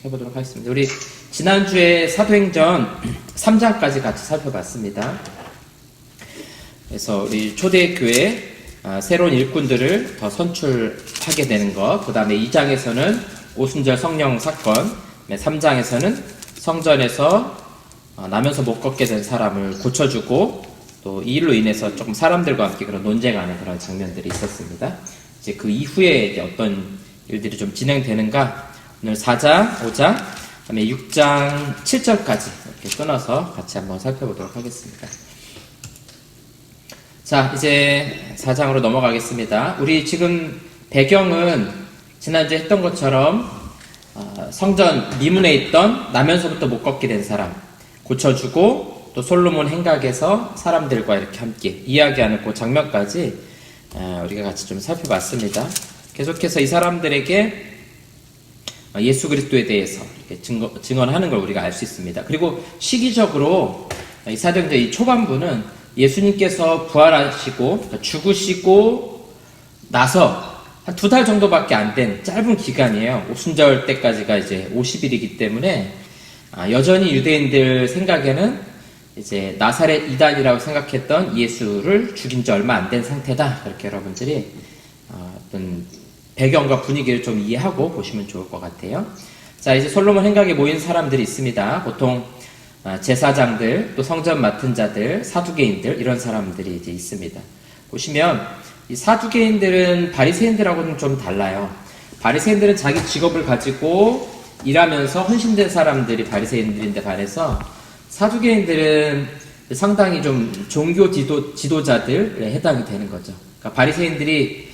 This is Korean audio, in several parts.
해보도록 하겠습니다. 우리 지난주에 사도행전 3장까지 같이 살펴봤습니다. 그래서 우리 초대교회 새로운 일꾼들을 더 선출하게 되는 것, 그 다음에 2장에서는 오순절 성령 사건, 3장에서는 성전에서 나면서 못 걷게 된 사람을 고쳐주고, 또 이 일로 인해서 조금 사람들과 함께 그런 논쟁하는 그런 장면들이 있었습니다. 이제 그 이후에 이제 어떤 일들이 좀 진행되는가, 오늘 4장, 5장, 그 다음에 6장 7절까지 이렇게 끊어서 같이 한번 살펴보도록 하겠습니다. 자, 이제 4장으로 넘어가겠습니다. 우리 지금 배경은 지난주에 했던 것처럼 성전 미문에 있던 나면서부터 못 걷게 된 사람 고쳐주고, 또 솔로몬 행각에서 사람들과 이렇게 함께 이야기하는 그 장면까지 우리가 같이 좀 살펴봤습니다. 계속해서 이 사람들에게 예수 그리스도에 대해서 이렇게 증언하는 걸 우리가 알 수 있습니다. 그리고 시기적으로 이 사도행전 이 초반부는 예수님께서 부활하시고 죽으시고 나서 한 2달 정도밖에 안 된 짧은 기간이에요. 오순절 때까지가 이제 50일이기 때문에 여전히 유대인들 생각에는 이제 나사렛 이단이라고 생각했던 예수를 죽인 지 얼마 안 된 상태다. 그렇게 여러분들이 어떤 배경과 분위기를 좀 이해하고 보시면 좋을 것 같아요. 자, 이제 솔로몬 행각에 모인 사람들이 있습니다. 보통 제사장들, 또 성전 맡은 자들, 사두개인들, 이런 사람들이 이제 있습니다. 보시면 이 사두개인들은 바리새인들하고는 좀 달라요. 바리새인들은 자기 직업을 가지고 일하면서 헌신된 사람들이 바리새인들인데 반해서 사두개인들은 상당히 좀 종교 지도자들에 해당이 되는 거죠. 그러니까 바리새인들이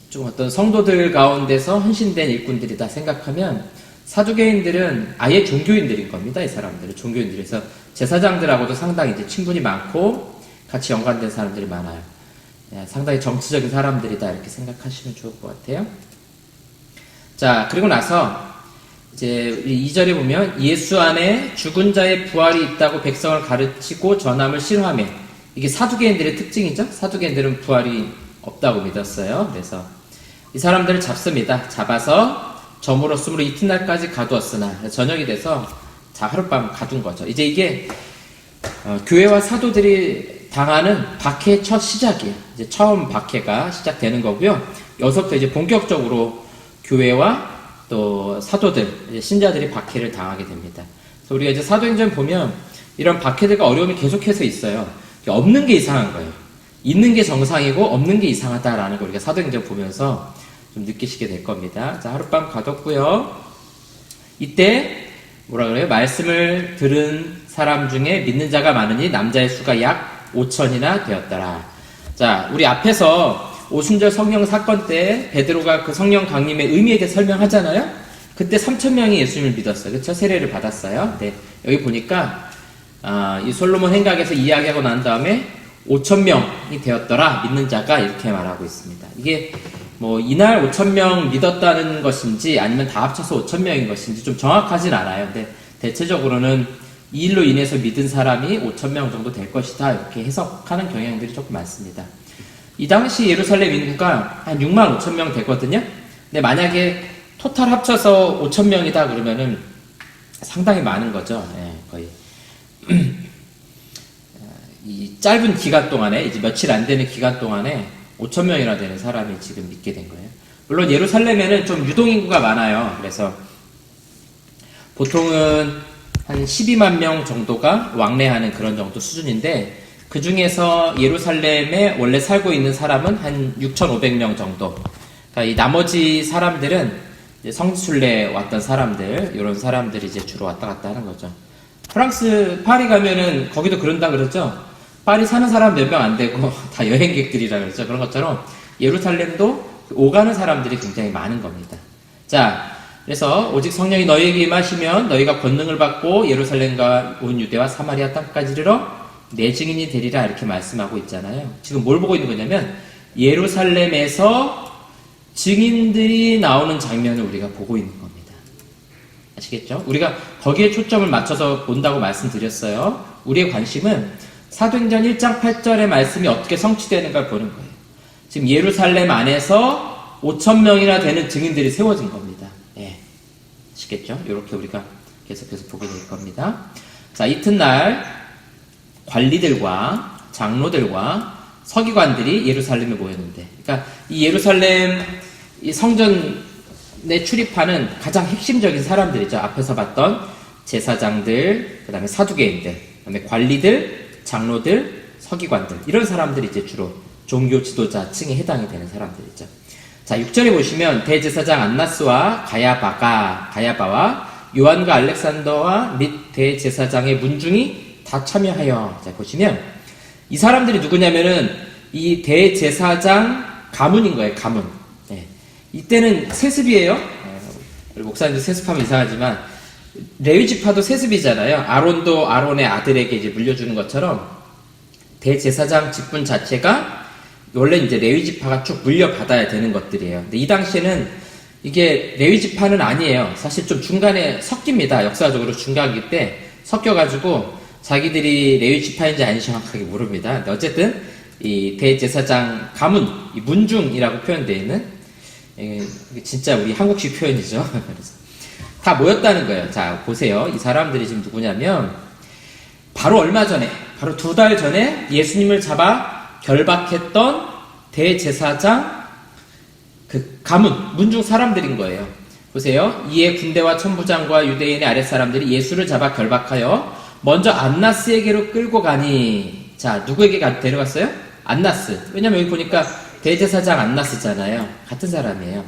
좀 어떤 성도들 가운데서 헌신된 일꾼들이다 생각하면, 사두개인들은 아예 종교인들인 겁니다. 이 사람들은 종교인들에서 제사장들하고도 상당히 이제 친분이 많고 같이 연관된 사람들이 많아요. 상당히 정치적인 사람들이다 이렇게 생각하시면 좋을 것 같아요. 자, 그리고 나서 이제 2절에 보면 예수 안에 죽은 자의 부활이 있다고 백성을 가르치고 전함을 실화하며, 이게 사두개인들의 특징이죠. 사두개인들은 부활이 없다고 믿었어요. 그래서 이 사람들을 잡습니다. 잡아서 점으로 숨으로 이튿날까지 가두었으나, 저녁이 돼서 하룻밤 가둔 거죠. 이제 이게 교회와 사도들이 당하는 박해의 첫 시작이에요. 이제 처음 박해가 시작되는 거고요. 여기서부터 이제 본격적으로 교회와 또 사도들, 신자들이 박해를 당하게 됩니다. 그래서 우리가 이제 사도행전 보면 이런 박해들과 어려움이 계속해서 있어요. 없는 게 이상한 거예요. 있는 게 정상이고 없는 게 이상하다라는 걸 우리가 사도행전 보면서 좀 느끼시게 될 겁니다. 자, 하룻밤 가뒀고요. 이때 뭐라 그래요? 말씀을 들은 사람 중에 믿는 자가 많으니 남자의 수가 약 5천이나 되었더라. 자, 우리 앞에서 오순절 성령 사건 때 베드로가 그 성령 강림의 의미에 대해 설명하잖아요. 그때 3,000명이 예수님을 믿었어요. 그렇죠? 세례를 받았어요. 네, 여기 보니까 이 솔로몬 행각에서 이야기하고 난 다음에 5,000명이 되었더라. 믿는 자가, 이렇게 말하고 있습니다. 이게 뭐 이날 5,000명 믿었다는 것인지 아니면 다 합쳐서 5,000명인 것인지 좀 정확하진 않아요. 근데 대체적으로는 이 일로 인해서 믿은 사람이 5,000명 정도 될 것이다, 이렇게 해석하는 경향들이 조금 많습니다. 이 당시 예루살렘 인구가 한 65,000명 되거든요. 근데 만약에 토탈 합쳐서 5,000명이다 그러면은 상당히 많은 거죠. 네, 거의. 이 짧은 기간 동안에, 이제 며칠 안 되는 기간 동안에 5,000명이나 되는 사람이 지금 믿게 된 거예요. 물론 예루살렘에는 좀 유동인구가 많아요. 그래서 보통은 한 12만 명 정도가 왕래하는 그런 정도 수준인데, 그 중에서 예루살렘에 원래 살고 있는 사람은 한 6,500명 정도. 그러니까 이 나머지 사람들은 이제 성지순례 왔던 사람들, 이런 사람들이 이제 주로 왔다 갔다 하는 거죠. 프랑스 파리 가면은 거기도 그런다 그러죠. 파리 사는 사람 몇 명 안 되고 다 여행객들이라 그러죠. 그런 것처럼 예루살렘도 오가는 사람들이 굉장히 많은 겁니다. 자, 그래서 오직 성령이 너희에게 임하시면 너희가 권능을 받고 예루살렘과 온 유대와 사마리아 땅까지 이르러 내 증인이 되리라, 이렇게 말씀하고 있잖아요. 지금 뭘 보고 있는 거냐면 예루살렘에서 증인들이 나오는 장면을 우리가 보고 있는 겁니다. 아시겠죠? 우리가 거기에 초점을 맞춰서 본다고 말씀드렸어요. 우리의 관심은 사도행전 1장 8절의 말씀이 어떻게 성취되는가 보는 거예요. 지금 예루살렘 안에서 5,000명이나 되는 증인들이 세워진 겁니다. 예. 아시겠죠? 이렇게 우리가 계속해서 보게 될 겁니다. 자, 이튿날 관리들과 장로들과 서기관들이 예루살렘에 모였는데, 그러니까 이 예루살렘 이 성전에 출입하는 가장 핵심적인 사람들이죠. 앞에서 봤던 제사장들, 그 다음에 사두개인들, 그 다음에 관리들, 장로들, 서기관들, 이런 사람들이 이제 주로 종교 지도자 층에 해당이 되는 사람들이죠. 자, 6절에 보시면 대제사장 안나스와 가야바와 요한과 알렉산더와 및 대제사장의 문중이 다 참여하여, 자, 보시면 이 사람들이 누구냐면은 이 대제사장 가문인 거예요. 가문. 네. 이때는 세습이에요. 목사님도 세습하면 이상하지만 레위 지파도 세습이잖아요. 아론도 아론의 아들에게 이제 물려주는 것처럼 대제사장 직분 자체가 원래 이제 레위 지파가 쭉 물려받아야 되는 것들이에요. 근데 이 당시에는 이게 레위 지파는 아니에요. 사실 좀 중간에 섞입니다. 역사적으로 중간기 때 섞여가지고 자기들이 레위 지파인지 아닌지 정확하게 모릅니다. 근데 어쨌든 이 대제사장 가문, 이 문중이라고 표현되어 있는, 이게 진짜 우리 한국식 표현이죠. 그래서 다 모였다는 거예요. 자, 보세요. 이 사람들이 지금 누구냐면 바로 얼마 전에, 바로 2달 전에 예수님을 잡아 결박했던 대제사장 그 가문, 문중 사람들인 거예요. 보세요. 이에 군대와 천부장과 유대인의 아랫사람들이 예수를 잡아 결박하여 먼저 안나스에게로 끌고 가니, 자, 누구에게 데려갔어요? 안나스. 왜냐면 여기 보니까 대제사장 안나스잖아요. 같은 사람이에요.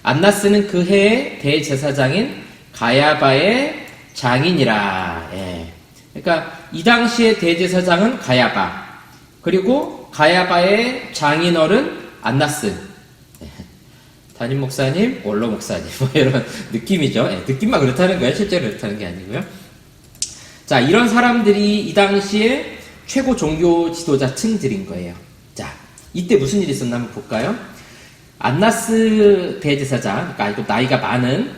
안나스는 그 해의 대제사장인 가야바의 장인이라. 예. 그러니까 이 당시의 대제사장은 가야바, 그리고 가야바의 장인어른 안나스. 예. 담임 목사님, 원로 목사님, 뭐 이런 느낌이죠. 예. 느낌만 그렇다는 거예요. 실제로 그렇다는 게 아니고요. 자, 이런 사람들이 이 당시에 최고 종교 지도자 층들인 거예요. 자, 이때 무슨 일이 있었나 한번 볼까요? 안나스 대제사장, 그러니까 이거 나이가 많은,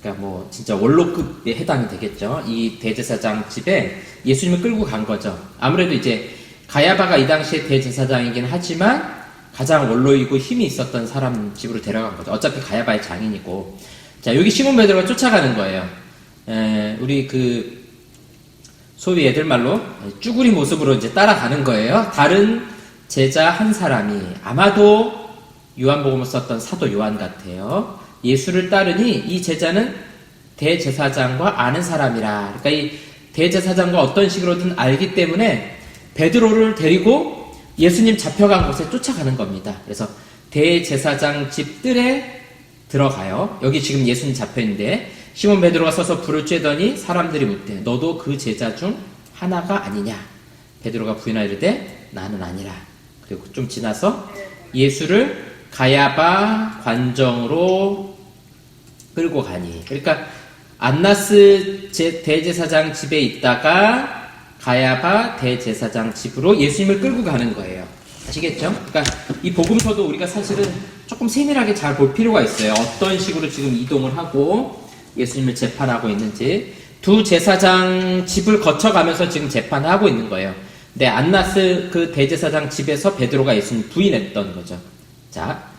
그러니까 뭐 진짜 원로급에 해당이 되겠죠. 이 대제사장 집에 예수님을 끌고 간 거죠. 아무래도 이제 가야바가 이 당시에 대제사장이긴 하지만 가장 원로이고 힘이 있었던 사람 집으로 데려간 거죠. 어차피 가야바의 장인이고. 자, 여기 시몬 베드로가 쫓아가는 거예요. 우리 그 소위 애들 말로 쭈구리 모습으로 이제 따라가는 거예요. 다른 제자 한 사람이, 아마도 요한복음을 썼던 사도 요한 같아요. 예수를 따르니 이 제자는 대제사장과 아는 사람이라. 그러니까 이 대제사장과 어떤 식으로든 알기 때문에 베드로를 데리고 예수님 잡혀간 곳에 쫓아가는 겁니다. 그래서 대제사장 집 뜰에 들어가요. 여기 지금 예수님 잡혀있는데 시몬 베드로가 서서 불을 쬐더니 사람들이 묻되 너도 그 제자 중 하나가 아니냐? 베드로가 부인하이르되 나는 아니라. 그리고 좀 지나서 예수를 가야바 관정으로 끌고 가니. 그러니까 안나스 대제사장 집에 있다가 가야바 대제사장 집으로 예수님을 끌고 가는 거예요. 아시겠죠? 그러니까 이 복음서도 우리가 사실은 조금 세밀하게 잘 볼 필요가 있어요. 어떤 식으로 지금 이동을 하고 예수님을 재판하고 있는지. 두 제사장 집을 거쳐가면서 지금 재판을 하고 있는 거예요. 근데 안나스 그 대제사장 집에서 베드로가 예수님 부인했던 거죠. 자,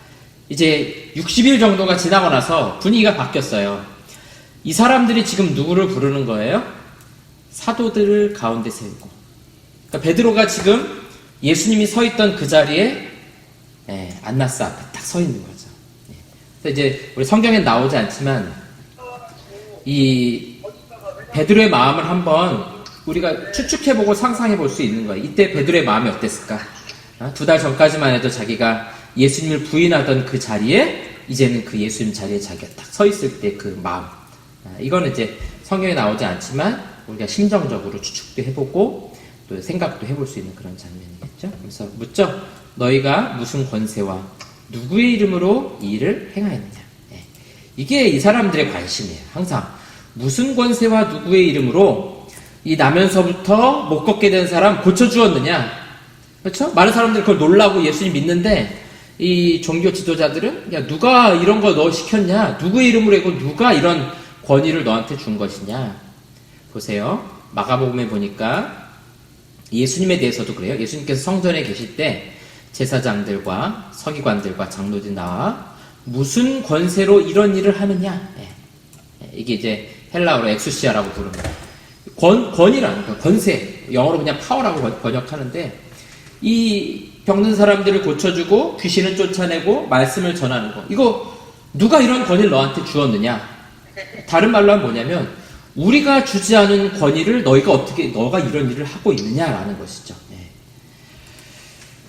이제 60일 정도가 지나고 나서 분위기가 바뀌었어요. 이 사람들이 지금 누구를 부르는 거예요? 사도들을 가운데 세우고. 그러니까 베드로가 지금 예수님이 서 있던 그 자리에 안나스 앞에 딱 서 있는 거죠. 그래서 이제 우리 성경에 나오지 않지만 이 베드로의 마음을 한번 우리가 추측해보고 상상해볼 수 있는 거예요. 이때 베드로의 마음이 어땠을까? 2달 전까지만 해도 자기가 예수님을 부인하던 그 자리에 이제는 그 예수님 자리에 자기가 딱 서 있을 때 그 마음. 이거는 이제 성경에 나오지 않지만 우리가 심정적으로 추측도 해보고 또 생각도 해볼 수 있는 그런 장면이겠죠. 그래서 묻죠. 너희가 무슨 권세와 누구의 이름으로 이 일을 행하였느냐. 이게 이 사람들의 관심이에요. 항상 무슨 권세와 누구의 이름으로 이 나면서부터 못 걷게 된 사람 고쳐주었느냐. 그렇죠? 많은 사람들이 그걸 놀라고 예수님 믿는데 이 종교 지도자들은 야, 누가 이런 거 너 시켰냐? 누구의 이름으로 했고 누가 이런 권위를 너한테 준 것이냐? 보세요. 마가복음에 보니까 예수님에 대해서도 그래요. 예수님께서 성전에 계실 때 제사장들과 서기관들과 장로들이 나와 무슨 권세로 이런 일을 하느냐? 이게 이제 헬라어로 엑수시아라고 부릅니다. 권이라는 거, 권세. 영어로 그냥 파워라고 번역하는데, 이 병든 사람들을 고쳐주고 귀신을 쫓아내고 말씀을 전하는 거. 이거 누가 이런 권위를 너한테 주었느냐? 다른 말로 하면 뭐냐면, 우리가 주지 않은 권위를 너가 이런 일을 하고 있느냐라는 것이죠. 네.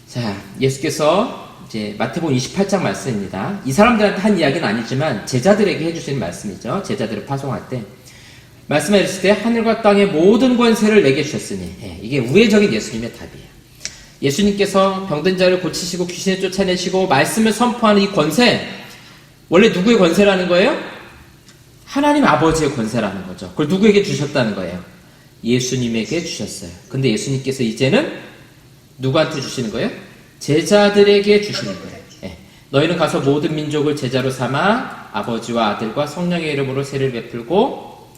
자, 예수께서 이제 마태복음 28장 말씀입니다. 이 사람들한테 한 이야기는 아니지만 제자들에게 해주시는 말씀이죠. 제자들을 파송할 때 말씀하셨을 때 하늘과 땅의 모든 권세를 내게 주셨으니, 이게 우회적인 예수님의 답이에요. 예수님께서 병든 자를 고치시고 귀신을 쫓아내시고 말씀을 선포하는 이 권세, 원래 누구의 권세라는 거예요? 하나님 아버지의 권세라는 거죠. 그걸 누구에게 주셨다는 거예요? 예수님에게 주셨어요. 근데 예수님께서 이제는 누구한테 주시는 거예요? 제자들에게 주시는 거예요. 너희는 가서 모든 민족을 제자로 삼아 아버지와 아들과 성령의 이름으로 세를 베풀고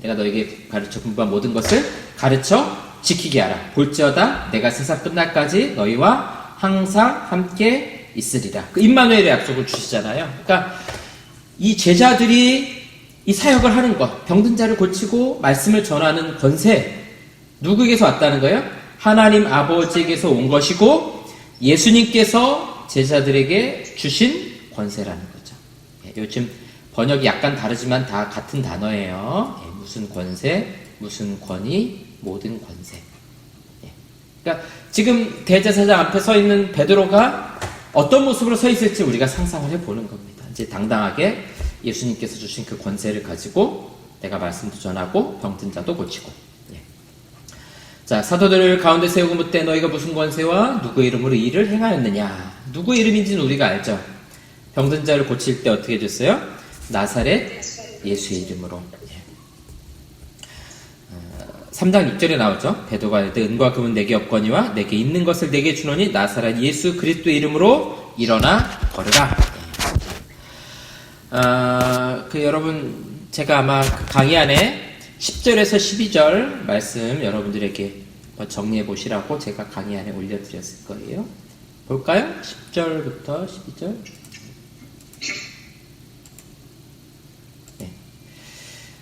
내가 너에게 가르쳐 분부한 모든 것을 가르쳐 지키게 하라. 볼지어다 내가 세상 끝날까지 너희와 항상 함께 있으리라. 그 임마누엘의 약속을 주시잖아요. 그러니까 이 제자들이 이 사역을 하는 것, 병든 자를 고치고 말씀을 전하는 권세, 누구에게서 왔다는 거예요? 하나님 아버지에게서 온 것이고 예수님께서 제자들에게 주신 권세라는 거죠. 요즘 번역이 약간 다르지만 다 같은 단어예요. 무슨 권세, 무슨 권위, 모든 권세. 그러니까 지금 대제사장 앞에 서 있는 베드로가 어떤 모습으로 서 있을지 우리가 상상을 해보는 겁니다. 이제 당당하게 예수님께서 주신 그 권세를 가지고 내가 말씀도 전하고 병든 자도 고치고. 자, 사도들을 가운데 세우고 묻되 너희가 무슨 권세와 누구의 이름으로 이 일을 행하였느냐? 누구의 이름인지는 우리가 알죠. 병든 자를 고칠 때 어떻게 해줬어요? 나사렛 예수의 이름으로. 3장 6절에 나오죠. 베드로가 이르되 은과 금은 내게 없거니와 내게 있는 것을 내게 주노니 나사렛 예수 그리스도의 이름으로 일어나 걸으라. 여러분 제가 아마 그 강의 안에 10절에서 12절 말씀 여러분들에게 정리해 보시라고 제가 강의 안에 올려드렸을 거예요. 볼까요? 10절부터 12절. 네.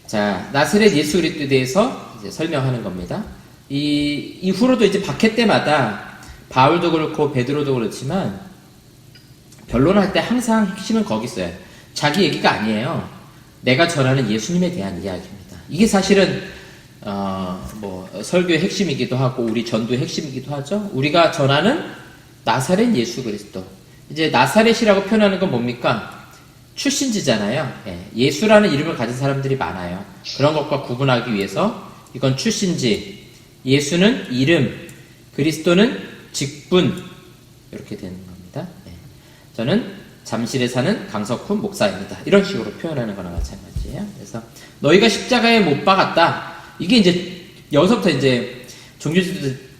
자, 나사렛 예수 그리스도에 대해서 이제 설명하는 겁니다. 이후로도 이제 박해 때마다 바울도 그렇고 베드로도 그렇지만 변론할 때 항상 핵심은 거기 있어요. 자기 얘기가 아니에요. 내가 전하는 예수님에 대한 이야기입니다. 이게 사실은 설교의 핵심이기도 하고 우리 전도의 핵심이기도 하죠. 우리가 전하는 나사렛 예수 그리스도. 이제 나사렛이라고 표현하는 건 뭡니까? 출신지잖아요. 예수라는 이름을 가진 사람들이 많아요. 그런 것과 구분하기 위해서 이건 출신지, 예수는 이름, 그리스도는 직분, 이렇게 되는 겁니다. 저는 잠실에 사는 강석훈 목사입니다. 이런 식으로 표현하는 거나 마찬가지예요. 그래서 너희가 십자가에 못 박았다. 이게 이제 여기서부터 이제 종교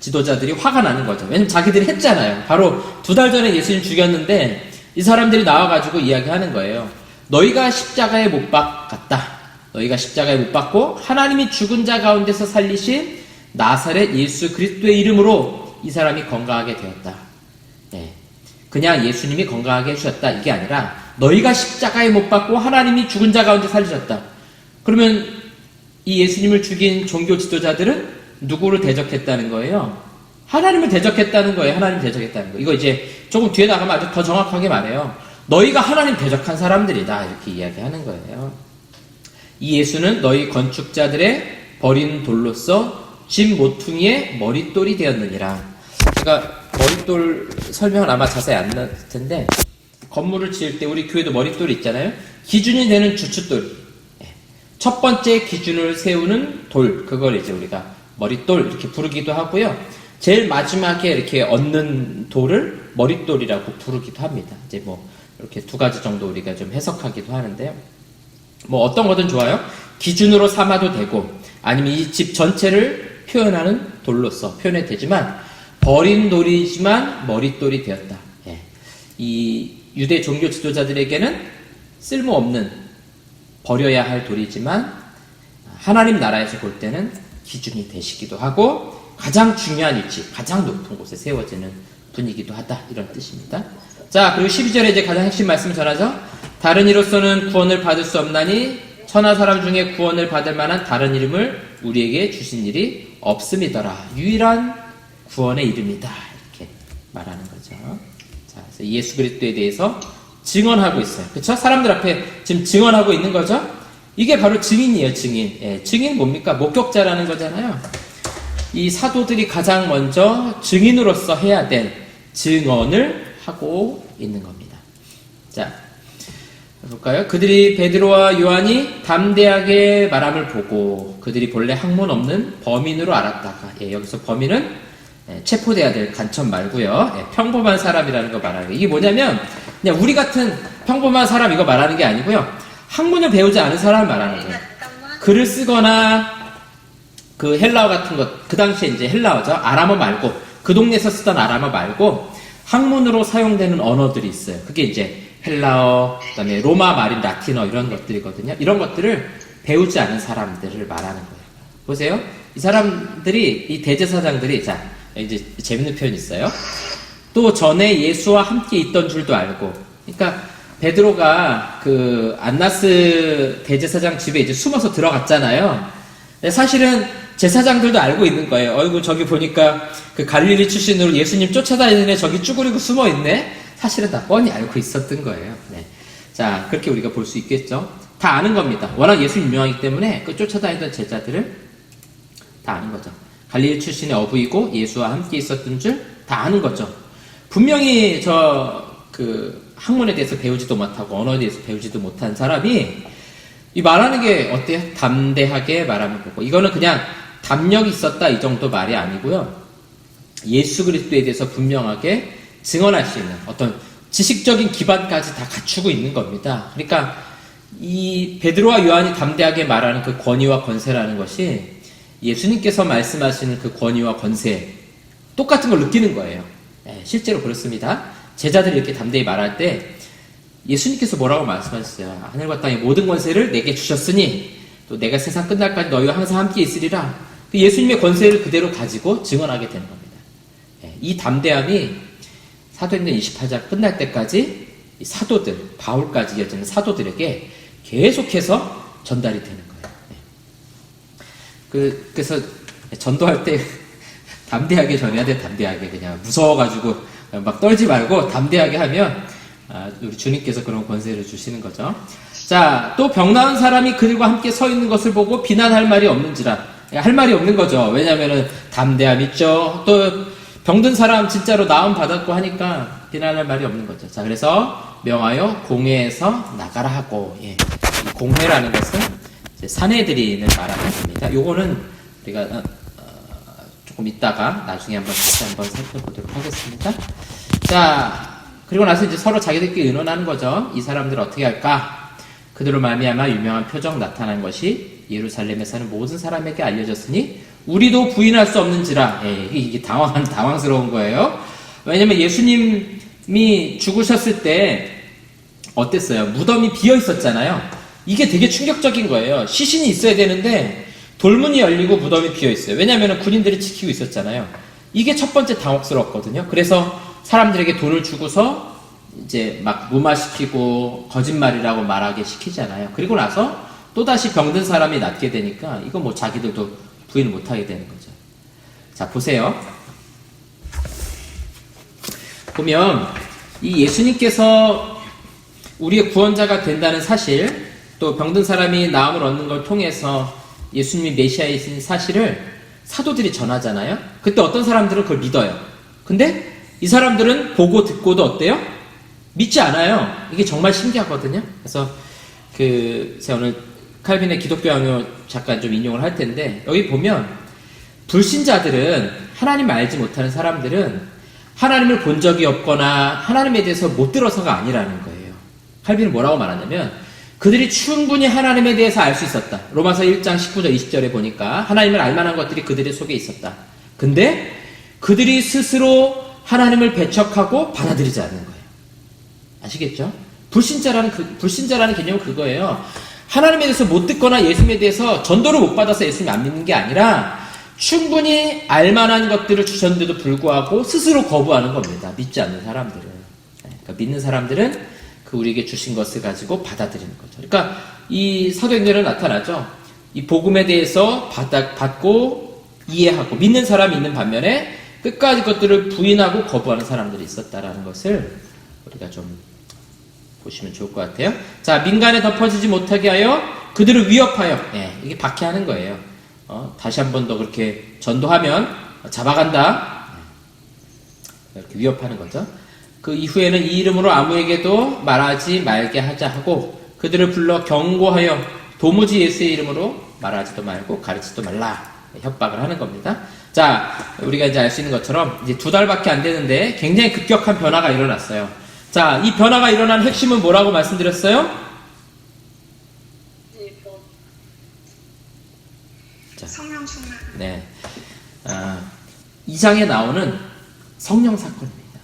지도자들이 화가 나는 거죠. 왜냐면 자기들이 했잖아요. 바로 2달 전에 예수님 죽였는데 이 사람들이 나와가지고 이야기하는 거예요. 너희가 십자가에 못 박았다. 너희가 십자가에 못 박고 하나님이 죽은 자 가운데서 살리신 나사렛 예수 그리스도의 이름으로 이 사람이 건강하게 되었다. 그냥 예수님이 건강하게 해주셨다 이게 아니라 너희가 십자가에 못 박고 하나님이 죽은 자 가운데 살리셨다. 그러면 이 예수님을 죽인 종교 지도자들은 누구를 대적했다는 거예요? 하나님을 대적했다는 거예요. 하나님 대적했다는 거. 이거 이제 조금 뒤에 나가면 아주 더 정확하게 말해요. 너희가 하나님 대적한 사람들이다 이렇게 이야기하는 거예요. 이 예수는 너희 건축자들의 버린 돌로서 집 모퉁이의 머릿돌이 되었느니라. 제가 머릿돌 설명은 아마 자세히 안 나올 텐데 건물을 지을 때 우리 교회도 머릿돌이 있잖아요. 기준이 되는 주춧돌. 첫 번째 기준을 세우는 돌. 그걸 이제 우리가 머릿돌 이렇게 부르기도 하고요. 제일 마지막에 이렇게 얹는 돌을 머릿돌이라고 부르기도 합니다. 이제 이렇게 2가지 정도 우리가 좀 해석하기도 하는데요. 어떤 거든 좋아요. 기준으로 삼아도 되고 아니면 이 집 전체를 표현하는 돌로서 표현해도 되지만 버린 돌이지만 머릿돌이 되었다. 이 유대 종교 지도자들에게는 쓸모없는 버려야 할 돌이지만 하나님 나라에서 볼 때는 기준이 되시기도 하고 가장 중요한 위치, 가장 높은 곳에 세워지는 분이기도 하다. 이런 뜻입니다. 자, 그리고 12절에 이제 가장 핵심 말씀을 전하죠. 다른 이로서는 구원을 받을 수 없나니 천하 사람 중에 구원을 받을 만한 다른 이름을 우리에게 주신 일이 없음이더라. 유일한 구원의 이름이다. 이렇게 말하는 거죠. 자, 그래서 예수 그리스도에 대해서 증언하고 있어요. 그쵸? 사람들 앞에 지금 증언하고 있는 거죠? 이게 바로 증인이에요, 증인. 예, 증인 뭡니까? 목격자라는 거잖아요. 이 사도들이 가장 먼저 증인으로서 해야 될 증언을 하고 있는 겁니다. 자, 볼까요? 그들이 베드로와 요한이 담대하게 말함을 보고 그들이 본래 학문 없는 범인으로 알았다가, 예, 여기서 범인은 체포돼야 될 간첩 말고요. 예, 평범한 사람이라는 거 말하는 거예요. 이게 뭐냐면 그냥 우리 같은 평범한 사람 이거 말하는 게 아니고요. 학문을 배우지 않은 사람을 말하는 거예요. 글을 쓰거나 그 헬라어 같은 것, 그 당시에 이제 헬라어죠. 아람어 말고, 그 동네에서 쓰던 아람어 말고 학문으로 사용되는 언어들이 있어요. 그게 이제 헬라어, 그다음에 로마 말인 라틴어 이런 것들이거든요. 이런 것들을 배우지 않은 사람들을 말하는 거예요. 보세요. 이 사람들이, 이 대제사장들이, 자, 이제 재밌는 표현이 있어요. 또 전에 예수와 함께 있던 줄도 알고, 그러니까 베드로가 그 안나스 대제사장 집에 이제 숨어서 들어갔잖아요. 근데 사실은 제사장들도 알고 있는 거예요. 어이구, 저기 보니까 그 갈릴리 출신으로 예수님 쫓아다니는 애 저기 쭈그리고 숨어 있네. 사실은 다 뻔히 알고 있었던 거예요. 네. 자, 그렇게 우리가 볼 수 있겠죠. 다 아는 겁니다. 워낙 예수 유명하기 때문에 그 쫓아다니던 제자들을 다 아는 거죠. 갈릴리 출신의 어부이고 예수와 함께 있었던 줄 다 아는 거죠. 분명히 그 학문에 대해서 배우지도 못하고 언어에 대해서 배우지도 못한 사람이 이 말하는 게 어때요? 담대하게 말하면 보고, 이거는 그냥 담력이 있었다 이 정도 말이 아니고요. 예수 그리스도에 대해서 분명하게 증언할 수 있는 어떤 지식적인 기반까지 다 갖추고 있는 겁니다. 그러니까 이 베드로와 요한이 담대하게 말하는 그 권위와 권세라는 것이 예수님께서 말씀하시는 그 권위와 권세 똑같은 걸 느끼는 거예요. 네, 실제로 그렇습니다. 제자들이 이렇게 담대히 말할 때 예수님께서 뭐라고 말씀하셨어요? 하늘과 땅의 모든 권세를 내게 주셨으니 또 내가 세상 끝날까지 너희와 항상 함께 있으리라. 예수님의 권세를 그대로 가지고 증언하게 되는 겁니다. 네, 이 담대함이 사도행전 28장 끝날 때까지 이 사도들, 바울까지 이어지는 사도들에게 계속해서 전달이 되는 거예요. 네. 그래서 전도할 때 담대하게 전해야 돼. 담대하게. 그냥 무서워가지고 막 떨지 말고 담대하게 하면 우리 주님께서 그런 권세를 주시는 거죠. 자, 또 병 나은 사람이 그들과 함께 서 있는 것을 보고 비난할 말이 없는지라. 할 말이 없는 거죠. 왜냐면은 담대함 있죠. 또 병든 사람 진짜로 나음 받았고 하니까 비난할 말이 없는 거죠. 자, 그래서 명하여 공회에서 나가라 하고, 예. 이 공회라는 것은 이제 사내들인을 말하는 겁니다. 요거는 우리가 조금 이따가 나중에 다시 한번 살펴보도록 하겠습니다. 자, 그리고 나서 이제 서로 자기들끼리 의논하는 거죠. 이 사람들을 어떻게 할까? 그들로 말미암아 유명한 표적 나타난 것이 예루살렘에 사는 모든 사람에게 알려졌으니 우리도 부인할 수 없는지라. 예, 이게 당황스러운 거예요. 왜냐면 예수님이 죽으셨을 때 어땠어요? 무덤이 비어 있었잖아요. 이게 되게 충격적인 거예요. 시신이 있어야 되는데 돌문이 열리고 무덤이 비어 있어요. 왜냐면 군인들이 지키고 있었잖아요. 이게 첫 번째 당혹스럽거든요. 그래서 사람들에게 돈을 주고서 이제 막 무마시키고 거짓말이라고 말하게 시키잖아요. 그리고 나서 또다시 병든 사람이 낫게 되니까 이거 뭐 자기들도 부인을 못하게 되는 거죠. 자, 보세요. 보면 이 예수님께서 우리의 구원자가 된다는 사실, 또 병든 사람이 나음을 얻는 걸 통해서 예수님이 메시아이신 사실을 사도들이 전하잖아요. 그때 어떤 사람들은 그걸 믿어요. 근데 이 사람들은 보고 듣고도 어때요? 믿지 않아요. 이게 정말 신기하거든요. 그래서 제가 오늘 칼빈의 기독교 강요 잠깐 좀 인용을 할 텐데, 여기 보면 불신자들은, 하나님을 알지 못하는 사람들은 하나님을 본 적이 없거나 하나님에 대해서 못 들어서가 아니라는 거예요. 칼빈은 뭐라고 말하냐면 그들이 충분히 하나님에 대해서 알 수 있었다. 로마서 1장 19절 20절에 보니까 하나님을 알만한 것들이 그들의 속에 있었다. 근데 그들이 스스로 하나님을 배척하고 받아들이지 않는 거예요. 아시겠죠? 불신자라는 개념은 그거예요. 하나님에 대해서 못 듣거나 예수님에 대해서 전도를 못 받아서 예수님 안 믿는 게 아니라 충분히 알만한 것들을 주셨는데도 불구하고 스스로 거부하는 겁니다. 믿지 않는 사람들은. 그러니까 믿는 사람들은 그 우리에게 주신 것을 가지고 받아들이는 거죠. 그러니까 이 사도행전에 나타나죠. 이 복음에 대해서 받고 이해하고 믿는 사람이 있는 반면에 끝까지 것들을 부인하고 거부하는 사람들이 있었다라는 것을 우리가 좀 보시면 좋을 것 같아요. 자, 민간에 덮어지지 못하게 하여 그들을 위협하여, 이게 박해하는 거예요. 다시 한 번 더 그렇게 전도하면 잡아간다. 이렇게 위협하는 거죠. 그 이후에는 이 이름으로 아무에게도 말하지 말게 하자 하고 그들을 불러 경고하여 도무지 예수의 이름으로 말하지도 말고 가르치지도 말라. 협박을 하는 겁니다. 자, 우리가 이제 알 수 있는 것처럼 이제 2달밖에 안 되는데 굉장히 급격한 변화가 일어났어요. 자, 이 변화가 일어난 핵심은 뭐라고 말씀드렸어요? 자, 성령 충만. 네. 2장에 나오는 성령 사건입니다.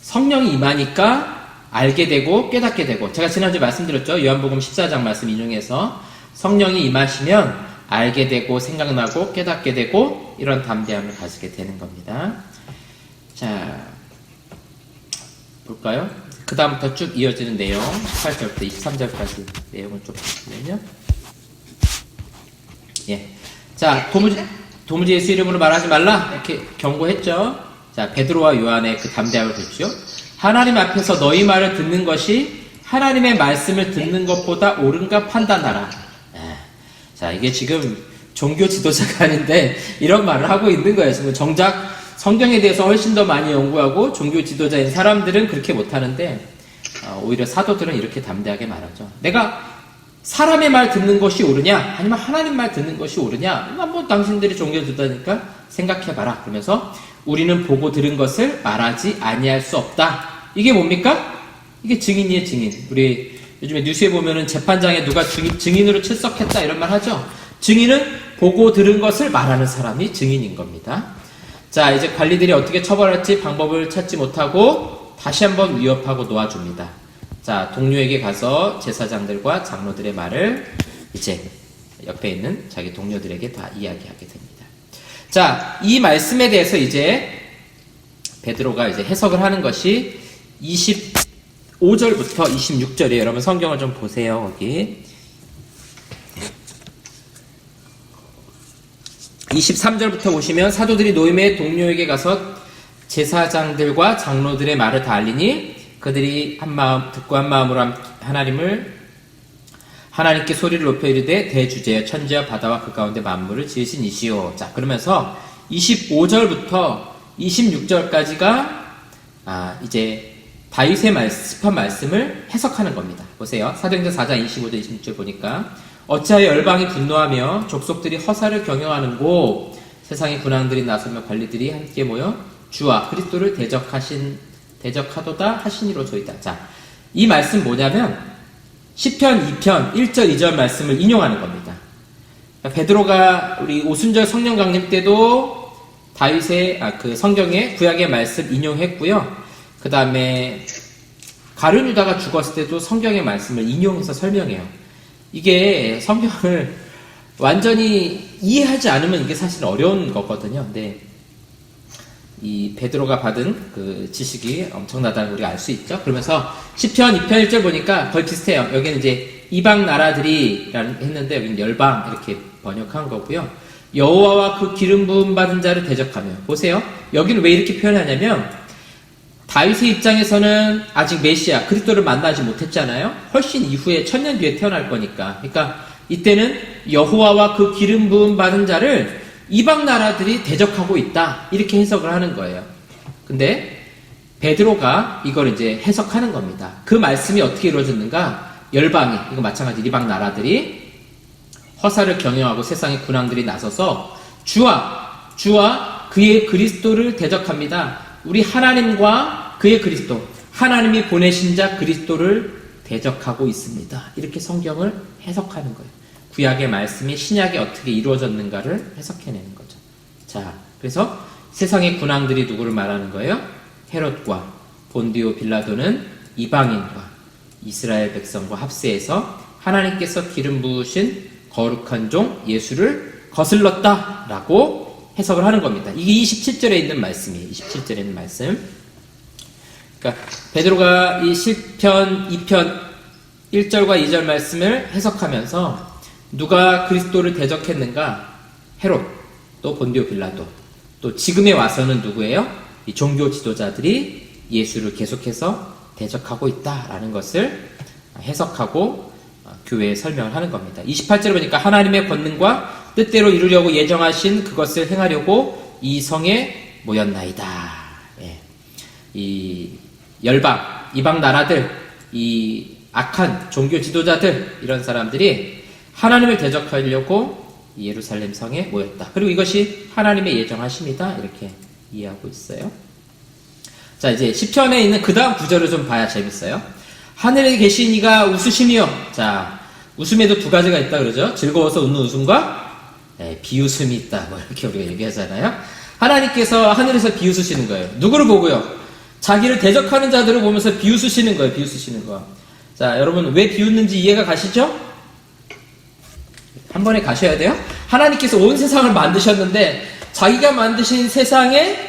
성령이 임하니까 알게 되고 깨닫게 되고, 제가 지난주에 말씀드렸죠. 요한복음 14장 말씀 인용해서 성령이 임하시면 알게 되고 생각나고 깨닫게 되고 이런 담대함을 가지게 되는 겁니다. 자, 볼까요? 그 다음부터 쭉 이어지는 내용 18절부터 23절까지 내용을 좀 보시면요. 자, 도무지 예수 이름으로 말하지 말라 이렇게 경고했죠. 자, 베드로와 요한의 그 담대함을 보십시오. 하나님 앞에서 너희 말을 듣는 것이 하나님의 말씀을 듣는 것보다 옳은가 판단하라. 자, 이게 지금 종교 지도자가 아닌데 이런 말을 하고 있는 거예요. 지금 정작 성경에 대해서 훨씬 더 많이 연구하고 종교 지도자인 사람들은 그렇게 못하는데 오히려 사도들은 이렇게 담대하게 말하죠. 내가 사람의 말 듣는 것이 옳으냐 아니면 하나님 말 듣는 것이 옳으냐, 한번 당신들이 종교 지도자니까 생각해봐라. 그러면서 우리는 보고 들은 것을 말하지 아니할 수 없다. 이게 뭡니까? 이게 증인이에요, 증인. 우리 요즘에 뉴스에 보면은 재판장에 누가 증인으로 출석했다 이런 말 하죠. 증인은 보고 들은 것을 말하는 사람이 증인인 겁니다. 자, 이제 관리들이 어떻게 처벌할지 방법을 찾지 못하고 다시 한번 위협하고 놓아줍니다. 자, 동료에게 가서 제사장들과 장로들의 말을 이제 옆에 있는 자기 동료들에게 다 이야기하게 됩니다. 자, 이 말씀에 대해서 이제 베드로가 이제 해석을 하는 것이 25절부터 26절이에요. 여러분 성경을 좀 보세요. 거기 23절부터 보시면 사도들이 노임의 동료에게 가서 제사장들과 장로들의 말을 다 알리니 그들이 한 마음 듣고 한 마음으로 하나님께 소리를 높여 이르되 대주제여 천지와 바다와 그 가운데 만물을 지으신 이시오. 자, 그러면서 25절부터 26절까지가 이제 다윗의 습한 말씀을 해석하는 겁니다. 보세요. 사도행전 4장 25절 26절 보니까 어찌하여 열방이 분노하며 족속들이 허사를 경영하는고 세상의 군왕들이 나서며 관리들이 함께 모여 주와 그리스도를 대적하도다 하시니로소이다. 자, 이 말씀 뭐냐면 시편 2편 1절 2절 말씀을 인용하는 겁니다. 베드로가 우리 오순절 성령 강림 때도 다윗의 그 성경의 구약의 말씀 인용했고요. 그 다음에 가룟 유다가 죽었을 때도 성경의 말씀을 인용해서 설명해요. 이게 성경을 완전히 이해하지 않으면 이게 사실 어려운 거거든요. 근데 이 베드로가 받은 그 지식이 엄청나다는 우리가 알 수 있죠. 그러면서 시편 2편 1절 보니까 거의 비슷해요. 여기는 이제 이방 나라들이 했는데 여기는 열방 이렇게 번역한 거고요. 여호와와 그 기름 부음 받은 자를 대적하며, 보세요. 여기는 왜 이렇게 표현하냐면 다윗의 입장에서는 아직 메시아 그리스도를 만나지 못했잖아요. 훨씬 이후에 1000년 뒤에 태어날 거니까. 그러니까 이때는 여호와와 그 기름 부음 받은 자를 이방 나라들이 대적하고 있다, 이렇게 해석을 하는 거예요. 근데 베드로가 이걸 이제 해석하는 겁니다. 그 말씀이 어떻게 이루어졌는가? 열방이, 이거 마찬가지 이방 나라들이 허사를 경영하고 세상의 군왕들이 나서서 주와 그의 그리스도를 대적합니다. 우리 하나님과 그의 그리스도, 하나님이 보내신 자 그리스도를 대적하고 있습니다. 이렇게 성경을 해석하는 거예요. 구약의 말씀이 신약에 어떻게 이루어졌는가를 해석해내는 거죠. 자, 그래서 세상의 군왕들이 누구를 말하는 거예요? 헤롯과 본디오 빌라도는 이방인과 이스라엘 백성과 합세해서 하나님께서 기름 부으신 거룩한 종 예수를 거슬렀다 라고 해석을 하는 겁니다. 이게 27절에 있는 말씀이에요. 27절에 있는 말씀. 그러니까 베드로가 이 시편 2편 1절과 2절 말씀을 해석하면서 누가 그리스도를 대적했는가? 헤롯, 또 본디오 빌라도, 또 지금에 와서는 누구예요? 이 종교 지도자들이 예수를 계속해서 대적하고 있다라는 것을 해석하고 교회에 설명을 하는 겁니다. 28절에 보니까 하나님의 권능과 뜻대로 이루려고 예정하신 그것을 행하려고 이 성에 모였나이다. 예. 이 열방, 이방 나라들, 이 악한 종교 지도자들, 이런 사람들이 하나님을 대적하려고 예루살렘 성에 모였다. 그리고 이것이 하나님의 예정하심이다. 이렇게 이해하고 있어요. 자, 이제 시편에 있는 그 다음 구절을 좀 봐야 재밌어요. 하늘에 계신 이가 웃으시며, 자, 웃음에도 두 가지가 있다 그러죠. 즐거워서 웃는 웃음과 비웃음이 있다. 뭐 이렇게 우리가 얘기하잖아요. 하나님께서 하늘에서 비웃으시는 거예요. 누구를 보고요? 자기를 대적하는 자들을 보면서 비웃으시는 거예요. 비웃으시는 거. 자, 여러분 왜 비웃는지 이해가 가시죠? 한 번에 가셔야 돼요. 하나님께서 온 세상을 만드셨는데 자기가 만드신 세상에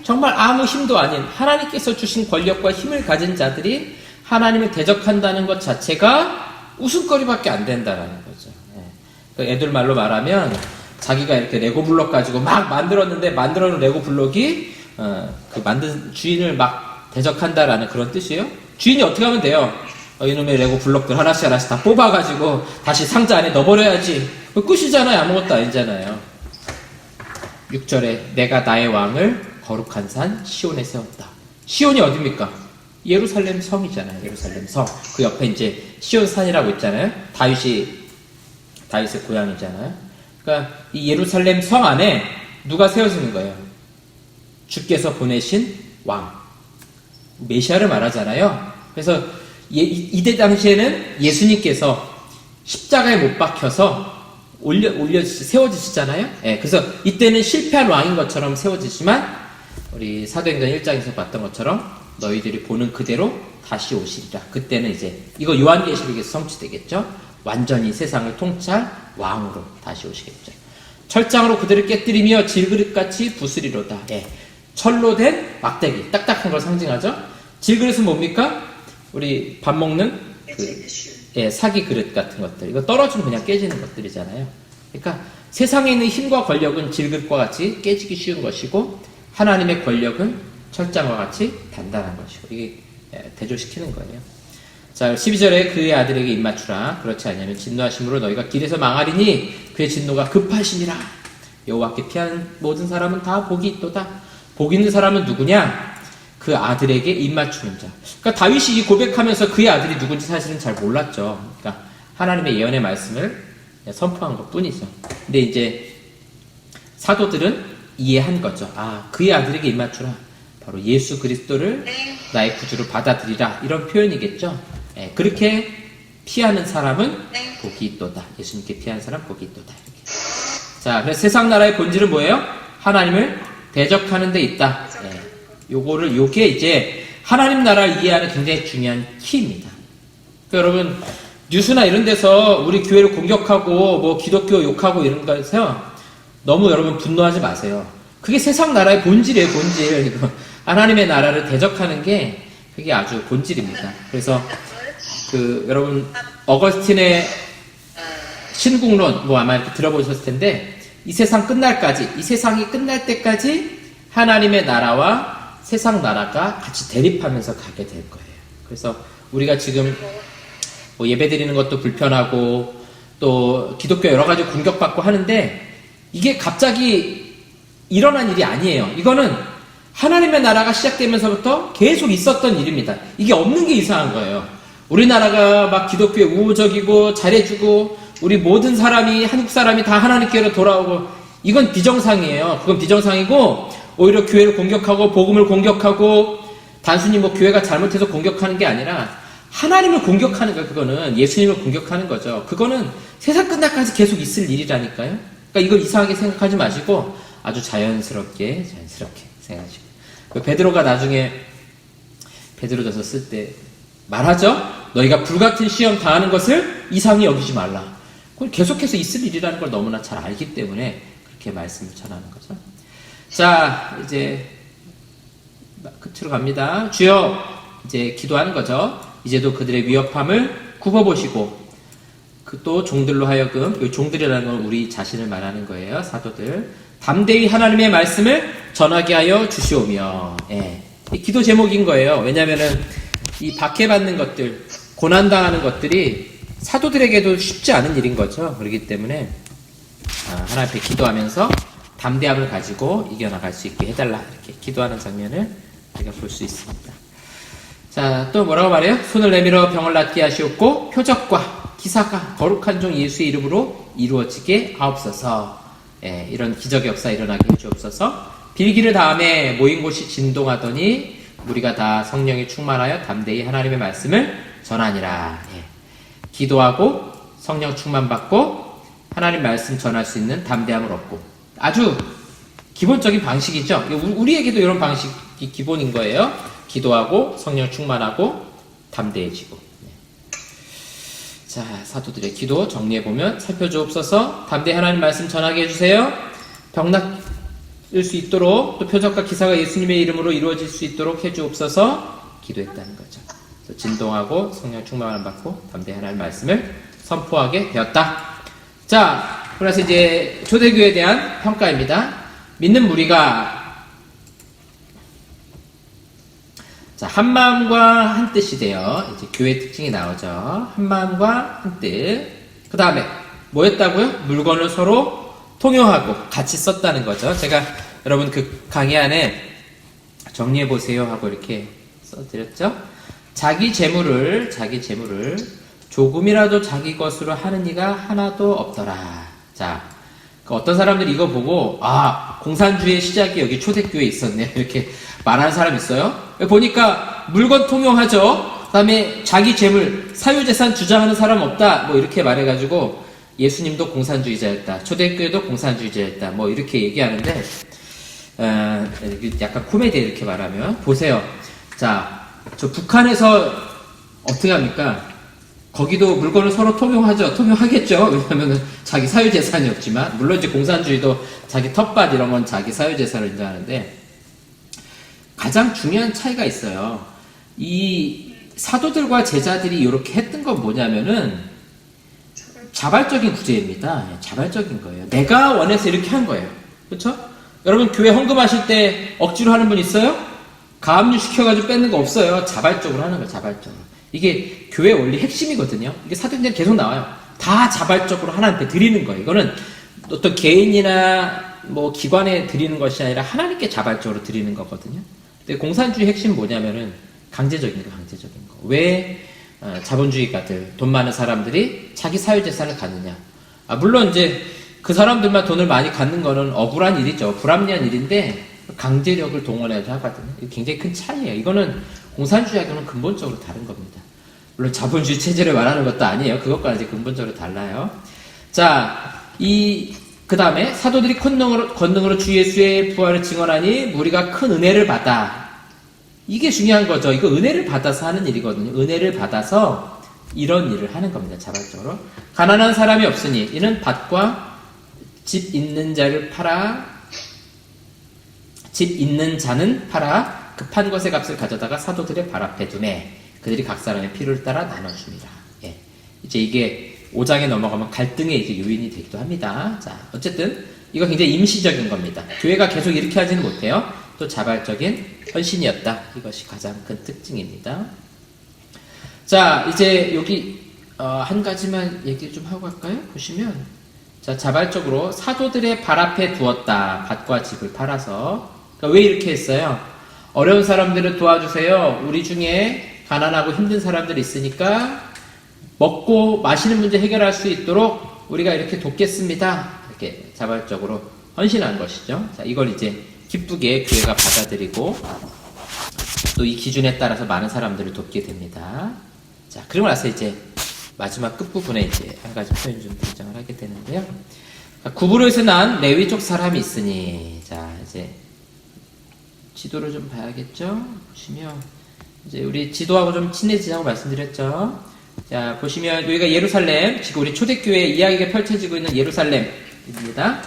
정말 아무 힘도 아닌 하나님께서 주신 권력과 힘을 가진 자들이 하나님을 대적한다는 것 자체가 웃음거리밖에 안 된다는 거죠. 애들 말로 말하면 자기가 이렇게 레고 블록 가지고 막 만들었는데 만들어놓은 레고 블록이 그 만든 주인을 막 대적한다라는 그런 뜻이에요. 주인이 어떻게 하면 돼요? 이놈의 레고 블록들 하나씩 다 뽑아가지고 다시 상자 안에 넣어버려야지. 그 끝이잖아요. 아무것도 아니잖아요. 6절에 내가 나의 왕을 거룩한 산 시온에 세웠다. 시온이 어딥니까? 예루살렘 성이잖아요. 예루살렘 성. 그 옆에 이제 시온 산이라고 있잖아요. 다윗의 고향이잖아요. 그러니까 이 예루살렘 성 안에 누가 세워지는 거예요? 주께서 보내신 왕. 메시아를 말하잖아요. 그래서 이때 당시에는 예수님께서 십자가에 못 박혀서 세워지시잖아요. 그래서 이때는 실패한 왕인 것처럼 세워지지만 우리 사도행전 1장에서 봤던 것처럼 너희들이 보는 그대로 다시 오시리라. 그때는 이제 이거 요한계시록에서 성취되겠죠. 완전히 세상을 통치할 왕으로 다시 오시겠죠. 철장으로 그들을 깨뜨리며 질그릇같이 부수리로다. 철로 된 막대기, 딱딱한 걸 상징하죠. 질그릇은 뭡니까? 우리 밥 먹는 사기 그릇 같은 것들. 이거 떨어지면 그냥 깨지는 것들이잖아요. 그러니까 세상에 있는 힘과 권력은 질그릇과 같이 깨지기 쉬운 것이고 하나님의 권력은 철장과 같이 단단한 것이고 이게 대조시키는 거예요. 자, 12절에 그의 아들에게 입맞추라. 그렇지 않으면 진노하심으로 너희가 길에서 망하리니 그의 진노가 급하심이라. 여호와께 피하는 모든 사람은 다 복이 있도다. 복 있는 사람은 누구냐? 그 아들에게 입맞추는 자. 그러니까 다윗이 이 고백하면서 그의 아들이 누군지 사실은 잘 몰랐죠. 그러니까 하나님의 예언의 말씀을 선포한 것 뿐이죠. 근데 이제 사도들은 이해한 거죠. 아, 그의 아들에게 입맞추라. 바로 예수 그리스도를 나의 구주로 받아들이라. 이런 표현이겠죠. 그렇게 피하는 사람은 복이 있도다. 예수님께 피하는 사람 복이 있도다. 이렇게. 자, 그래서 세상 나라의 본질은 뭐예요? 하나님을 대적하는 데 있다. 요게 이제 하나님 나라를 이해하는 굉장히 중요한 키입니다. 그러니까 여러분 뉴스나 이런 데서 우리 교회를 공격하고 뭐 기독교 욕하고 이런 거에서 너무 여러분 분노하지 마세요. 그게 세상 나라의 본질이에요. 본질. 하나님의 나라를 대적하는 게 그게 아주 본질입니다. 그래서 여러분 어거스틴의 신국론 뭐 아마 이렇게 들어보셨을 텐데 이 세상이 끝날 때까지 하나님의 나라와 세상 나라가 같이 대립하면서 가게 될 거예요. 그래서 우리가 지금 뭐 예배 드리는 것도 불편하고 또 기독교 여러 가지 공격받고 하는데 이게 갑자기 일어난 일이 아니에요. 이거는 하나님의 나라가 시작되면서부터 계속 있었던 일입니다. 이게 없는 게 이상한 거예요. 우리나라가 막 기독교에 우호적이고 잘해주고 우리 모든 사람이 한국 사람이 다 하나님께로 돌아오고 이건 비정상이에요. 그건 비정상이고 오히려 교회를 공격하고 복음을 공격하고 단순히 뭐 교회가 잘못해서 공격하는 게 아니라 하나님을 공격하는 거예요. 그거는 예수님을 공격하는 거죠. 그거는 세상 끝날까지 계속 있을 일이라니까요. 그러니까 이걸 이상하게 생각하지 마시고 아주 자연스럽게 생각하시고 베드로가 나중에 베드로전서 쓸 때 말하죠. 너희가 불같은 시험 당하는 것을 이상히 여기지 말라. 그건 계속해서 있을 일이라는 걸 너무나 잘 알기 때문에 그렇게 말씀을 전하는 거죠. 자, 이제 끝으로 갑니다. 주여, 이제 기도하는 거죠. 이제도 그들의 위협함을 굽어보시고 그 또 종들로 하여금, 이 종들이라는 건 우리 자신을 말하는 거예요. 사도들. 담대히 하나님의 말씀을 전하게 하여 주시오며. 예. 이 기도 제목인 거예요. 왜냐면은 이 박해받는 것들, 고난당하는 것들이 사도들에게도 쉽지 않은 일인 거죠. 그렇기 때문에 하나님 앞에 기도하면서 담대함을 가지고 이겨나갈 수 있게 해달라, 이렇게 기도하는 장면을 우리가 볼 수 있습니다. 자, 또 뭐라고 말해요? 손을 내밀어 병을 낫게 하시옵고 표적과 기사가 거룩한 종 예수의 이름으로 이루어지게 하옵소서. 예, 이런 기적의 역사 일어나게 해주옵소서. 빌기를 다음에 모인 곳이 진동하더니 우리가 다 성령이 충만하여 담대히 하나님의 말씀을 전하니라. 예, 기도하고 성령 충만받고 하나님 말씀 전할 수 있는 담대함을 얻고, 아주 기본적인 방식이죠. 우리에게도 이런 방식이 기본인 거예요. 기도하고 성령 충만하고 담대해지고. 자, 사도들의 기도 정리해보면, 살펴주옵소서. 담대히 하나님 말씀 전하게 해주세요. 병 낫을 수 있도록, 또 표적과 기사가 예수님의 이름으로 이루어질 수 있도록 해주옵소서. 기도했다는 거죠. 그래서 진동하고 성령 충만을 받고 담대히 하나님 말씀을 선포하게 되었다. 자, 그래서 이제 초대교회에 대한 평가입니다. 믿는 무리가 자, 한 마음과 한 뜻이 되어, 이제 교회 특징이 나오죠. 한 마음과 한 뜻. 그 다음에 뭐였다고요? 물건을 서로 통용하고 같이 썼다는 거죠. 제가 여러분 그 강의 안에 정리해보세요 하고 이렇게 써드렸죠. 자기 재물을 조금이라도 자기 것으로 하는 이가 하나도 없더라. 자, 어떤 사람들이 이거 보고, 아, 공산주의의 시작이 여기 초대교회에 있었네, 이렇게 말하는 사람 있어요. 보니까 물건 통용하죠. 그 다음에 자기 재물, 사유재산 주장하는 사람 없다, 뭐 이렇게 말해가지고 예수님도 공산주의자였다, 초대교회도 공산주의자였다, 뭐 이렇게 얘기하는데, 약간 코미디에 이렇게 말하면, 보세요. 자, 저 북한에서 어떻게 합니까? 거기도 물건을 서로 통용하죠. 통용하겠죠. 왜냐하면 자기 사유재산이 없지만, 물론 이제 공산주의도 자기 텃밭 이런 건 자기 사유재산을 인정하는데, 가장 중요한 차이가 있어요. 이 사도들과 제자들이 이렇게 했던 건 뭐냐면은 자발적인 구제입니다. 자발적인 거예요. 내가 원해서 이렇게 한 거예요. 그렇죠? 여러분 교회 헌금하실 때 억지로 하는 분 있어요? 가압류 시켜가지고 뺏는 거 없어요. 자발적으로 하는 거예요. 자발적으로. 이게 교회 원리 핵심이거든요. 이게 사도행전에 계속 나와요. 다 자발적으로 하나님께 드리는 거예요. 이거는 어떤 개인이나 뭐 기관에 드리는 것이 아니라 하나님께 자발적으로 드리는 거거든요. 근데 공산주의 핵심은 뭐냐면은 강제적인 거. 왜 자본주의가들, 돈 많은 사람들이 자기 사유재산을 갖느냐. 물론 이제 그 사람들만 돈을 많이 갖는 거는 억울한 일이죠. 불합리한 일인데 강제력을 동원해서 하거든요. 이게 굉장히 큰 차이예요. 이거는 공산주의하고는 근본적으로 다른 겁니다. 물론 자본주의 체제를 말하는 것도 아니에요. 그것과 이제 근본적으로 달라요. 자, 그 다음에 사도들이 권능으로 주 예수의 부활을 증언하니 무리가 큰 은혜를 받아. 이게 중요한 거죠. 이거 은혜를 받아서 하는 일이거든요. 은혜를 받아서 이런 일을 하는 겁니다. 자발적으로. 가난한 사람이 없으니 이는 밭과 집 있는 자는 팔아 급한 것의 값을 가져다가 사도들의 발 앞에 두매 그들이 각 사람의 필요를 따라 나눠줍니다. 예. 이제 이게 5장에 넘어가면 갈등의 이제 요인이 되기도 합니다. 자, 어쨌든 이거 굉장히 임시적인 겁니다. 교회가 계속 이렇게 하지는 못해요. 또 자발적인 헌신이었다. 이것이 가장 큰 특징입니다. 자, 이제 여기 한 가지만 얘기 좀 하고 갈까요? 보시면, 자, 자발적으로 사도들의 발 앞에 두었다. 밭과 집을 팔아서. 그러니까 왜 이렇게 했어요? 어려운 사람들을 도와주세요. 우리 중에 가난하고 힘든 사람들이 있으니까 먹고 마시는 문제 해결할 수 있도록 우리가 이렇게 돕겠습니다. 이렇게 자발적으로 헌신한 것이죠. 자, 이걸 이제 기쁘게 교회가 받아들이고 또 이 기준에 따라서 많은 사람들을 돕게 됩니다. 자, 그리고 나서 이제 마지막 끝부분에 이제 한 가지 표현 좀 등장을 하게 되는데요. 구브로에서 난 레위족 사람이 있으니, 자, 이제 지도를 좀 봐야겠죠? 보시면 이제 우리 지도하고 좀 친해지자고 말씀드렸죠. 자, 보시면 여기가 예루살렘, 지금 우리 초대교회 이야기가 펼쳐지고 있는 예루살렘입니다.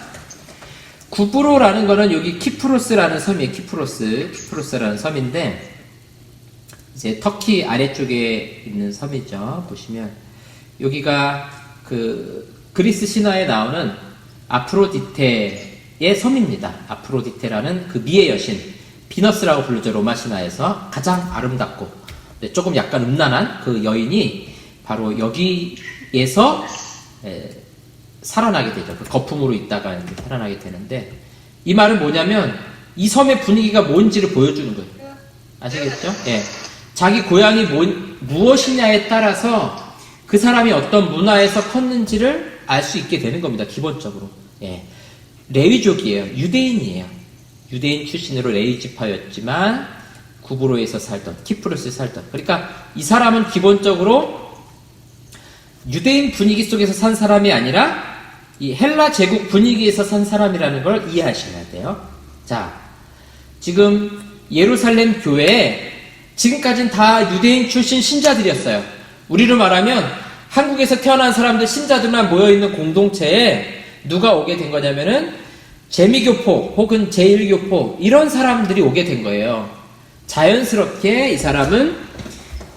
구브로라는 거는 여기 키프로스라는 섬이에요. 키프로스라는 섬인데, 이제 터키 아래쪽에 있는 섬이죠. 보시면 여기가 그 그리스 신화에 나오는 아프로디테의 섬입니다. 아프로디테라는 그 미의 여신, 비너스라고 부르죠. 로마 신화에서 가장 아름답고 조금 약간 음란한 그 여인이 바로 여기에서 살아나게 되죠. 그 거품으로 있다가 이렇게 살아나게 되는데, 이 말은 뭐냐면 이 섬의 분위기가 뭔지를 보여주는 거예요. 아시겠죠? 예. 자기 고향이 무엇이냐에 따라서 그 사람이 어떤 문화에서 컸는지를 알 수 있게 되는 겁니다. 기본적으로. 예. 레위족이에요. 유대인이에요. 유대인 출신으로 레위 지파였지만 구브로에서 살던, 키프로스에 살던. 그러니까 이 사람은 기본적으로 유대인 분위기 속에서 산 사람이 아니라 이 헬라 제국 분위기에서 산 사람이라는 걸 이해하셔야 돼요. 자, 지금 예루살렘 교회에 지금까지는 다 유대인 출신 신자들이었어요. 우리로 말하면 한국에서 태어난 사람들, 신자들만 모여있는 공동체에 누가 오게 된 거냐면은 재미교포 혹은 제1교포 이런 사람들이 오게 된 거예요. 자연스럽게 이 사람은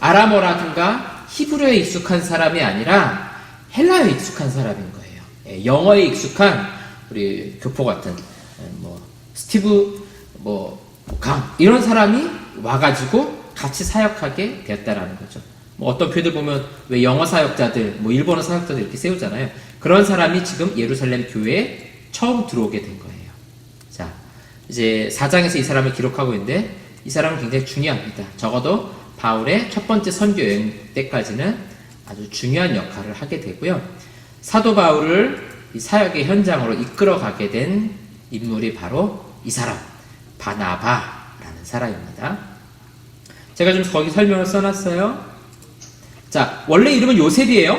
아람어라든가 히브리어에 익숙한 사람이 아니라 헬라어에 익숙한 사람인 거예요. 영어에 익숙한 우리 교포 같은 스티브 강 이런 사람이 와가지고 같이 사역하게 되었다라는 거죠. 어떤 교회들 보면 왜 영어 사역자들, 일본어 사역자들 이렇게 세우잖아요. 그런 사람이 지금 예루살렘 교회에 처음 들어오게 된 거예요. 자, 이제 4장에서 이 사람을 기록하고 있는데 이 사람은 굉장히 중요합니다. 적어도 바울의 첫 번째 선교 여행 때까지는 아주 중요한 역할을 하게 되고요. 사도 바울을 이 사역의 현장으로 이끌어가게 된 인물이 바로 이 사람, 바나바라는 사람입니다. 제가 좀 거기 설명을 써놨어요. 자, 원래 이름은 요셉이에요.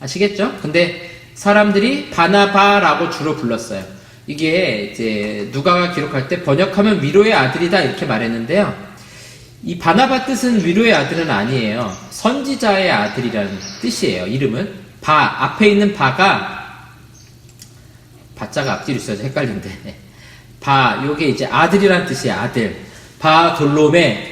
아시겠죠? 근데 사람들이 바나바라고 주로 불렀어요. 이게 이제 누가가 기록할 때 번역하면 위로의 아들이다 이렇게 말했는데요. 이 바나바 뜻은 위로의 아들은 아니에요. 선지자의 아들이라는 뜻이에요. 이름은 앞에 있는 바가 바자가 앞뒤로 있어서 헷갈린데 요게 이제 아들이라는 뜻이에요. 아들.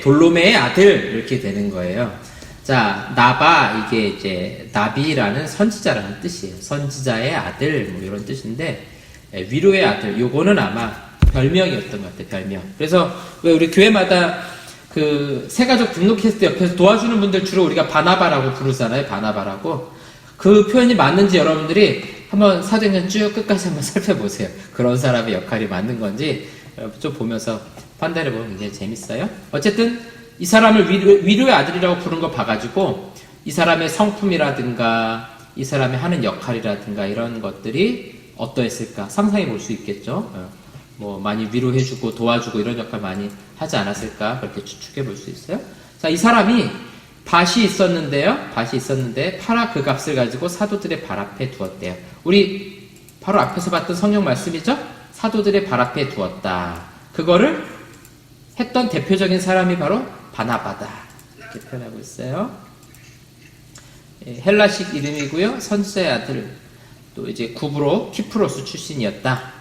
돌로메의 아들 이렇게 되는 거예요. 자, 나바, 이게 이제 나비라는 선지자라는 뜻이에요. 선지자의 아들, 이런 뜻인데, 위로의 아들, 요거는 아마 별명이었던 것 같아요, 별명. 그래서 왜 우리 교회마다 그 새가족 등록했을 때 옆에서 도와주는 분들 주로 우리가 바나바라고 부르잖아요, 바나바라고. 그 표현이 맞는지 여러분들이 한번 사도행전 쭉 끝까지 한번 살펴보세요. 그런 사람의 역할이 맞는 건지 좀 보면서 판단해보면 굉장히 재밌어요. 어쨌든, 이 사람을 위로의 아들이라고 부른 거 봐가지고 이 사람의 성품이라든가 이 사람이 하는 역할이라든가 이런 것들이 어떠했을까 상상해 볼 수 있겠죠. 많이 위로해주고 도와주고 이런 역할 많이 하지 않았을까 그렇게 추측해 볼 수 있어요. 자, 이 사람이 밭이 있었는데 팔아 그 값을 가지고 사도들의 발 앞에 두었대요. 우리 바로 앞에서 봤던 성경 말씀이죠. 사도들의 발 앞에 두었다. 그거를 했던 대표적인 사람이 바로 바나바다 이렇게 표현하고 있어요. 헬라식 이름이고요. 선지자의 아들, 또 이제 구브로 키프로스 출신이었다.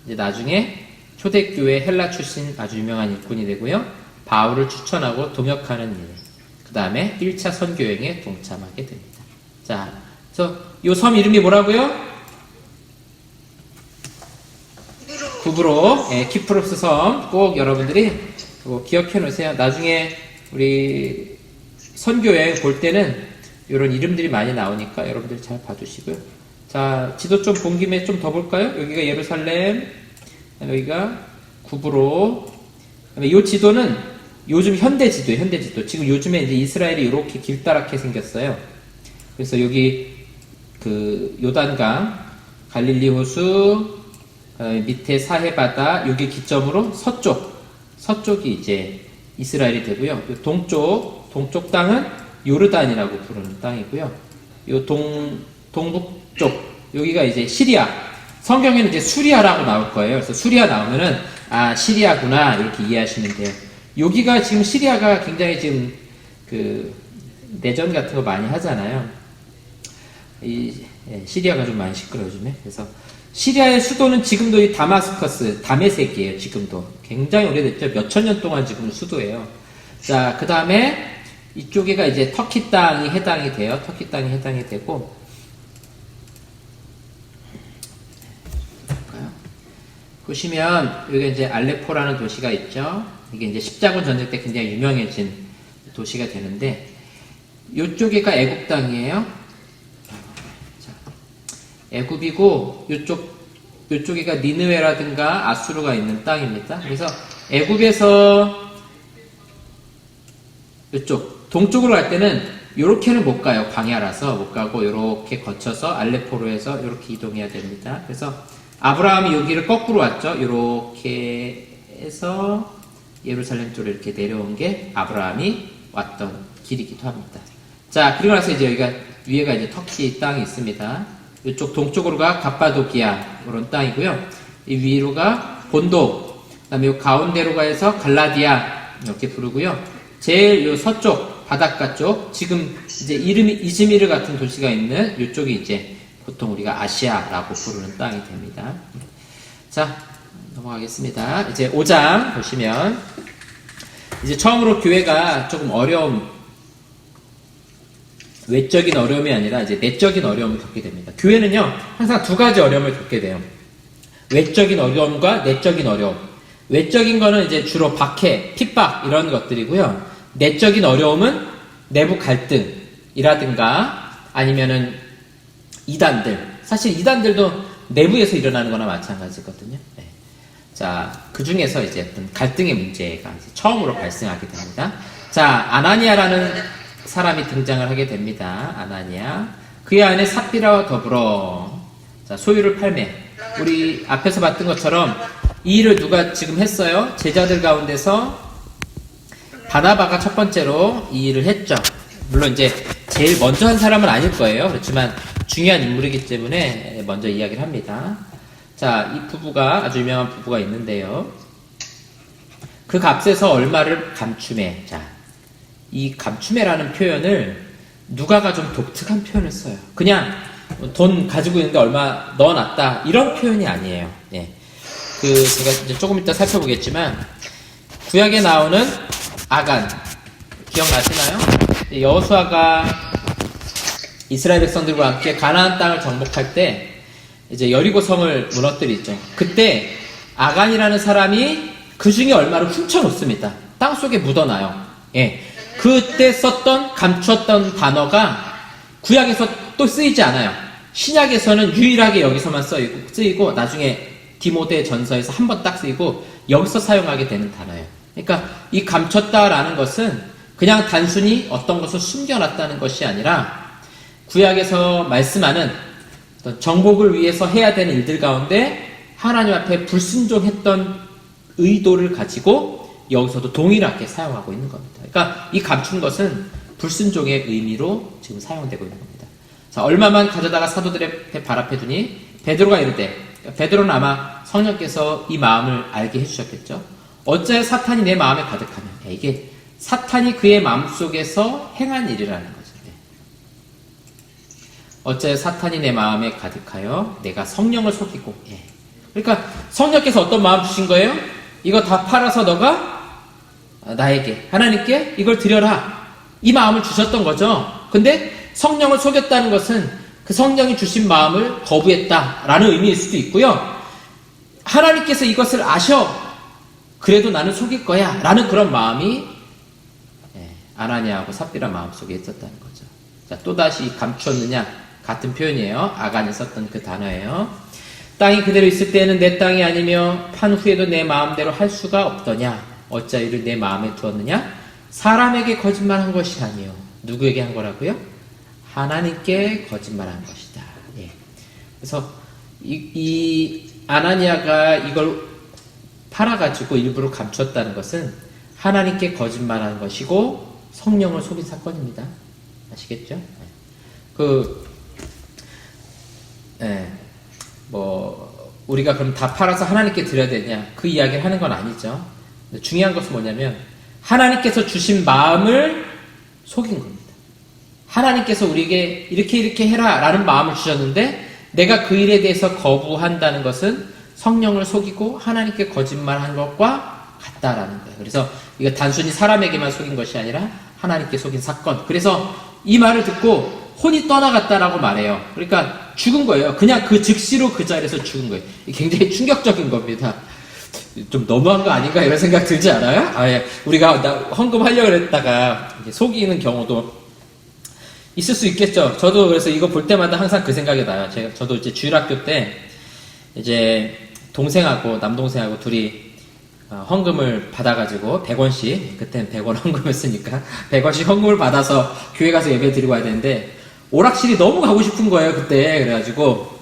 이제 나중에 초대교회 헬라 출신 아주 유명한 일꾼이 되고요. 바울을 추천하고 동역하는 일. 그 다음에 1차 선교여행에 동참하게 됩니다. 자, 그래서 이 섬 이름이 뭐라고요? 구브로, 키프로스 섬 꼭 여러분들이 기억해 놓으세요. 나중에 우리 선교여행 볼 때는 이런 이름들이 많이 나오니까 여러분들 잘 봐주시고요. 자, 지도 좀 본 김에 좀 더 볼까요? 여기가 예루살렘, 여기가 구브로. 이 지도는 요즘 현대 지도. 지금 요즘에 이제 이스라엘이 이렇게 길다랗게 생겼어요. 그래서 여기 그 요단강, 갈릴리 호수, 밑에 사해바다, 여기 기점으로 서쪽이 이제 이스라엘이 되고요. 동쪽 땅은 요르단이라고 부르는 땅이고요. 요 동북쪽, 여기가 이제 시리아. 성경에는 이제 수리아라고 나올 거예요. 그래서 수리아 나오면은, 시리아구나, 이렇게 이해하시면 돼요. 여기가 지금 시리아가 굉장히 지금 그 내전 같은 거 많이 하잖아요. 시리아가 좀 많이 시끄러워 요즘에. 그래서 시리아의 수도는 지금도 이 다메섹이에요. 지금도 굉장히 오래됐죠. 몇천 년 동안 지금 수도예요. 자, 그 다음에 이쪽에가 이제 터키 땅이 해당이 돼요. 터키 땅이 해당이 되고, 보시면 여기 이제 알레포라는 도시가 있죠. 이게 이제 십자군 전쟁 때 굉장히 유명해진 도시가 되는데, 이쪽에가 애굽 땅이에요. 자, 애굽이고 요쪽에가 니느웨라든가 아수르가 있는 땅입니다. 그래서 애굽에서 이쪽 동쪽으로 갈 때는 요렇게는 못 가요. 광야라서 못 가고 요렇게 거쳐서 알레포로 해서 요렇게 이동해야 됩니다. 그래서 아브라함이 여기를 거꾸로 왔죠. 요렇게 해서 예루살렘 쪽으로 이렇게 내려온 게 아브라함이 왔던 길이기도 합니다. 자, 그리고 나서 이제 여기가 위에가 이제 터키 땅이 있습니다. 이쪽 동쪽으로가 갑바도기아 그런 땅이고요. 이 위로가 본도, 그다음에 요 가운데로가 해서 갈라디아 이렇게 부르고요. 제일 요 서쪽 바닷가 쪽, 지금 이제 이름이 이즈미르 같은 도시가 있는 이쪽이 이제 보통 우리가 아시아라고 부르는 땅이 됩니다. 자, 넘어가겠습니다. 이제 5장 보시면 이제 처음으로 교회가 조금 외적인 어려움이 아니라 이제 내적인 어려움을 겪게 됩니다. 교회는요, 항상 두 가지 어려움을 겪게 돼요. 외적인 어려움과 내적인 어려움. 외적인 거는 이제 주로 박해, 핍박 이런 것들이고요. 내적인 어려움은 내부 갈등이라든가 아니면은 이단들. 사실 이단들도 내부에서 일어나는 거나 마찬가지거든요. 네. 자, 그 중에서 이제 어떤 갈등의 문제가 이제 처음으로 발생하게 됩니다. 자, 아나니아라는 사람이 등장을 하게 됩니다. 아나니아. 그의 안에 삽비라와 더불어 자, 소유를 팔매. 우리 앞에서 봤던 것처럼 이 일을 누가 지금 했어요? 제자들 가운데서 바나바가 첫 번째로 이 일을 했죠. 물론 이제 제일 먼저 한 사람은 아닐 거예요. 그렇지만 중요한 인물이기 때문에 먼저 이야기를 합니다. 자, 이 부부가 아주 유명한 부부가 있는데요. 그 값에서 얼마를 감추매. 자, 이 감추매라는 표현을 누가가 좀 독특한 표현을 써요. 그냥 돈 가지고 있는데 얼마 넣어놨다 이런 표현이 아니에요. 예. 제가 이제 조금 이따 살펴보겠지만 구약에 나오는 아간 기억나시나요? 여호수아가 이스라엘 백성들과 함께 가나안 땅을 정복할 때 이제 여리고 성을 무너뜨리죠. 그때 아간이라는 사람이 그 중에 얼마를 훔쳐놓습니다. 땅 속에 묻어놔요. 예. 그때 감추었던 단어가 구약에서 또 쓰이지 않아요. 신약에서는 유일하게 여기서만 쓰이고 나중에 디모데 전서에서 한 번 딱 쓰이고 여기서 사용하게 되는 단어예요. 그러니까 이 감췄다라는 것은 그냥 단순히 어떤 것을 숨겨놨다는 것이 아니라 구약에서 말씀하는 어떤 정복을 위해서 해야 되는 일들 가운데 하나님 앞에 불순종했던 의도를 가지고 여기서도 동일하게 사용하고 있는 겁니다. 그러니까 이 감춘 것은 불순종의 의미로 지금 사용되고 있는 겁니다. 자, 얼마만 가져다가 사도들의 발 앞에 두니 베드로가 이르되, 베드로는 아마 성령께서 이 마음을 알게 해주셨겠죠. 어찌하여 사탄이 내 마음에 가득하면, 이게 사탄이 그의 마음속에서 행한 일이라는 거죠. 어찌하여 사탄이 내 마음에 가득하여 내가 성령을 속이고. 그러니까 성령께서 어떤 마음 주신 거예요? 이거 다 팔아서 너가 나에게, 하나님께 이걸 드려라. 이 마음을 주셨던 거죠. 근데 성령을 속였다는 것은 그 성령이 주신 마음을 거부했다라는 의미일 수도 있고요. 하나님께서 이것을 아셔. 그래도 나는 속일 거야. 라는 그런 마음이 아나니아하고 삽비라 마음속에 있었다는 거죠. 자, 또다시 감추었느냐? 같은 표현이에요. 아간이 썼던 그 단어예요. 땅이 그대로 있을 때에는 내 땅이 아니며 판 후에도 내 마음대로 할 수가 없더냐? 어찌하여 이를 내 마음에 두었느냐? 사람에게 거짓말한 것이 아니요. 누구에게 한 거라고요? 하나님께 거짓말한 것이다. 예. 그래서 이 아나니아가 이걸 팔아가지고 일부러 감췄다는 것은 하나님께 거짓말한 것이고 성령을 속인 사건입니다. 아시겠죠? 우리가 그럼 다 팔아서 하나님께 드려야 되냐? 그 이야기를 하는 건 아니죠. 중요한 것은 뭐냐면 하나님께서 주신 마음을 속인 겁니다. 하나님께서 우리에게 이렇게 해라 라는 마음을 주셨는데 내가 그 일에 대해서 거부한다는 것은 성령을 속이고 하나님께 거짓말한 것과 같다라는 거예요. 그래서 이거 단순히 사람에게만 속인 것이 아니라 하나님께 속인 사건. 그래서 이 말을 듣고 혼이 떠나갔다라고 말해요. 그러니까 죽은 거예요. 그냥 그 즉시로 그 자리에서 죽은 거예요. 굉장히 충격적인 겁니다. 좀 너무한 거 아닌가 이런 생각 들지 않아요? 예. 우리가 헌금하려고 했다가 속이는 경우도 있을 수 있겠죠. 저도 그래서 이거 볼 때마다 항상 그 생각이 나요. 저도 이제 주일학교 때 이제 동생하고 남동생하고 둘이 헌금을 받아가지고 100원씩, 그땐 100원 헌금했으니까 100원씩 헌금을 받아서 교회 가서 예배 드리고 와야 되는데 오락실이 너무 가고 싶은 거예요 그때. 그래가지고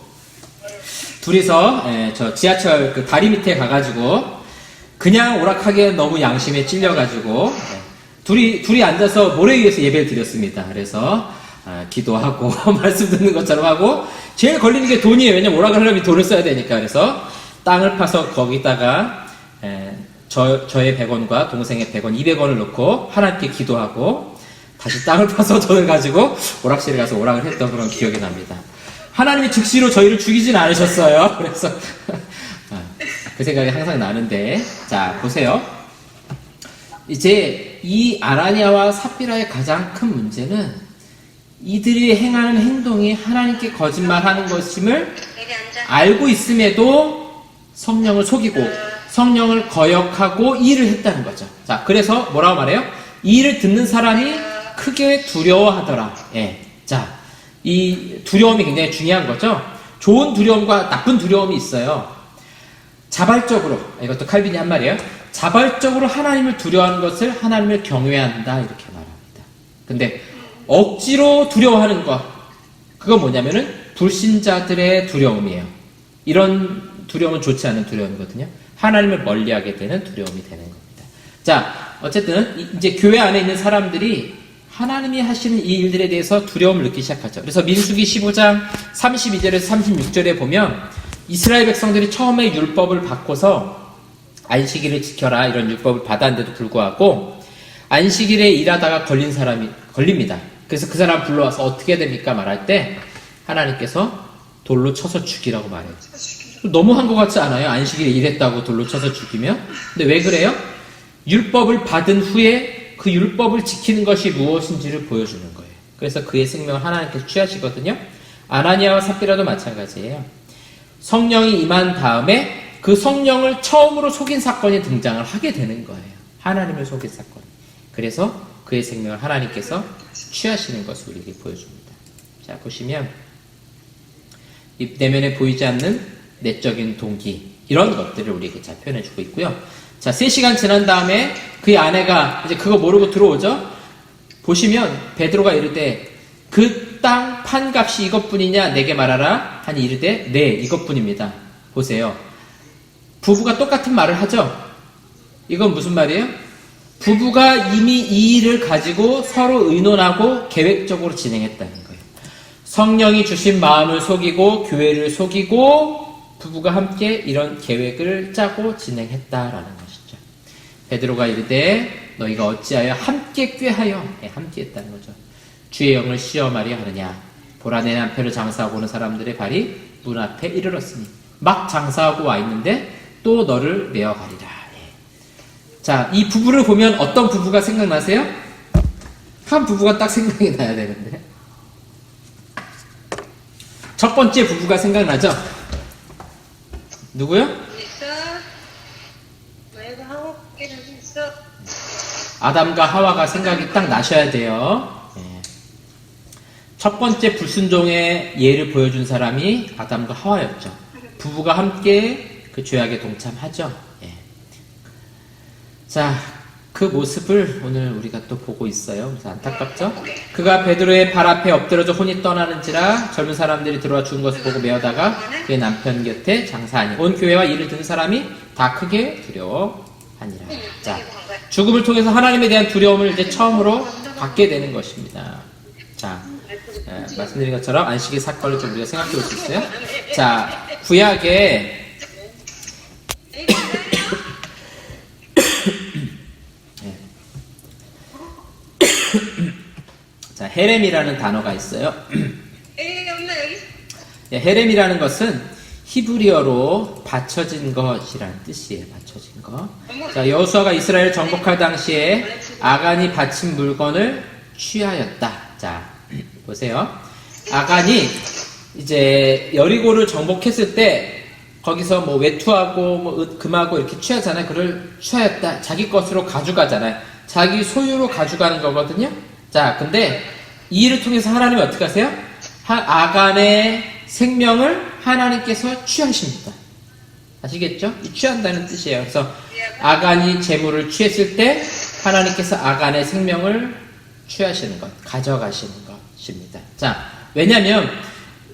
둘이서 저 지하철 그 다리 밑에 가가지고 그냥 오락하기엔 너무 양심에 찔려가지고 둘이 앉아서 모래 위에서 예배를 드렸습니다. 그래서 기도하고 말씀 듣는 것처럼 하고 제일 걸리는 게 돈이에요. 왜냐면 오락을 하려면 돈을 써야 되니까. 그래서 땅을 파서 거기다가 저의 100원과 동생의 100원, 200원을 넣고 하나님께 기도하고 다시 땅을 파서 돈을 가지고 오락실에 가서 오락을 했던 그런 기억이 납니다. 하나님이 즉시로 저희를 죽이진 않으셨어요. 그래서 그 생각이 항상 나는데, 자 보세요. 이제 이 아나니아와 삽비라의 가장 큰 문제는 이들이 행하는 행동이 하나님께 거짓말하는 것임을 알고 있음에도 성령을 속이고 성령을 거역하고 이 일을 했다는 거죠. 자, 그래서 뭐라고 말해요? 이 일을 듣는 사람이 크게 두려워하더라. 예. 자, 이 두려움이 굉장히 중요한 거죠. 좋은 두려움과 나쁜 두려움이 있어요. 자발적으로, 이것도 칼빈이 한 말이에요. 자발적으로 하나님을 두려워하는 것을 하나님을 경외한다 이렇게 말합니다. 근데 억지로 두려워하는 것, 그건 뭐냐면은 불신자들의 두려움이에요. 이런 두려움은 좋지 않은 두려움이거든요. 하나님을 멀리하게 되는 두려움이 되는 겁니다. 자, 어쨌든 이제 교회 안에 있는 사람들이 하나님이 하시는 이 일들에 대해서 두려움을 느끼기 시작하죠. 그래서 민수기 15장 32절에서 36절에 보면 이스라엘 백성들이 처음에 율법을 받고서 안식일을 지켜라 이런 율법을 받았는데도 불구하고 안식일에 일하다가 걸린 사람이 걸립니다. 그래서 그 사람 불러와서 어떻게 해야 됩니까? 말할 때 하나님께서 돌로 쳐서 죽이라고 말해요. 너무한 것 같지 않아요? 안식일에 일했다고 돌로 쳐서 죽이면? 근데 왜 그래요? 율법을 받은 후에 그 율법을 지키는 것이 무엇인지를 보여주는 거예요. 그래서 그의 생명을 하나님께서 취하시거든요. 아나니아와 삽비라도 마찬가지예요. 성령이 임한 다음에 그 성령을 처음으로 속인 사건이 등장을 하게 되는 거예요. 하나님을 속인 사건. 그래서 그의 생명을 하나님께서 취하시는 것을 우리에게 보여줍니다. 자, 보시면 이 내면에 보이지 않는 내적인 동기, 이런 것들을 우리에게 잘 표현해주고 있고요. 자, 3시간 지난 다음에 그의 아내가 이제 그거 모르고 들어오죠. 보시면 베드로가 이르되 그 땅 판값이 이것뿐이냐 내게 말하라 하니 이르되 네 이것뿐입니다. 보세요. 부부가 똑같은 말을 하죠. 이건 무슨 말이에요? 부부가 이미 이 일을 가지고 서로 의논하고 계획적으로 진행했다는 거예요. 성령이 주신 마음을 속이고 교회를 속이고 부부가 함께 이런 계획을 짜고 진행했다라는 것이죠. 베드로가 이르되 너희가 어찌하여 함께 꾀하여 함께 했다는 거죠. 주의 영을 시험하려 하느냐. 보라 내 남편을 장사하고 오는 사람들의 발이 문 앞에 이르렀으니 막 장사하고 와 있는데 또 너를 메어가리라. 자, 이 부부를 보면 어떤 부부가 생각나세요? 한 부부가 딱 생각이 나야 되는데 첫 번째 부부가 생각나죠? 누구요? 아담과 하와가 생각이 딱 나셔야 돼요. 첫 번째 불순종의 예를 보여준 사람이 아담과 하와였죠. 부부가 함께 그 죄악에 동참하죠. 자, 그 모습을 오늘 우리가 또 보고 있어요. 그래서 안타깝죠? 그가 베드로의 발 앞에 엎드려져 혼이 떠나는지라 젊은 사람들이 들어와 죽은 것을 보고 메어다가 그의 남편 곁에 장사하니 온 교회와 이를 듣는 사람이 다 크게 두려워하니라. 자, 죽음을 통해서 하나님에 대한 두려움을 이제 처음으로 갖게 되는 것입니다. 자, 말씀드린 것처럼 안식일 사건을 좀 우리가 생각해 볼 수 있어요. 자, 구약에 자, 헤렘이라는 단어가 있어요. 헤렘이라는 것은 히브리어로 받쳐진 것이라는 뜻이에요. 받쳐진 것. 자, 여호수아가 이스라엘을 정복할 당시에 아간이 바친 물건을 취하였다. 자, 보세요. 아간이 이제 여리고를 정복했을 때 거기서 뭐 외투하고 뭐 금하고 이렇게 취하잖아요. 그걸 취하였다. 자기 것으로 가져가잖아요. 자기 소유로 가져가는 거거든요. 자, 근데 이 일을 통해서 하나님이 어떻게 하세요? 아간의 생명을 하나님께서 취하십니다. 아시겠죠? 취한다는 뜻이에요. 그래서 아간이 재물을 취했을 때 하나님께서 아간의 생명을 취하시는 것, 가져가시는 것입니다. 자, 왜냐하면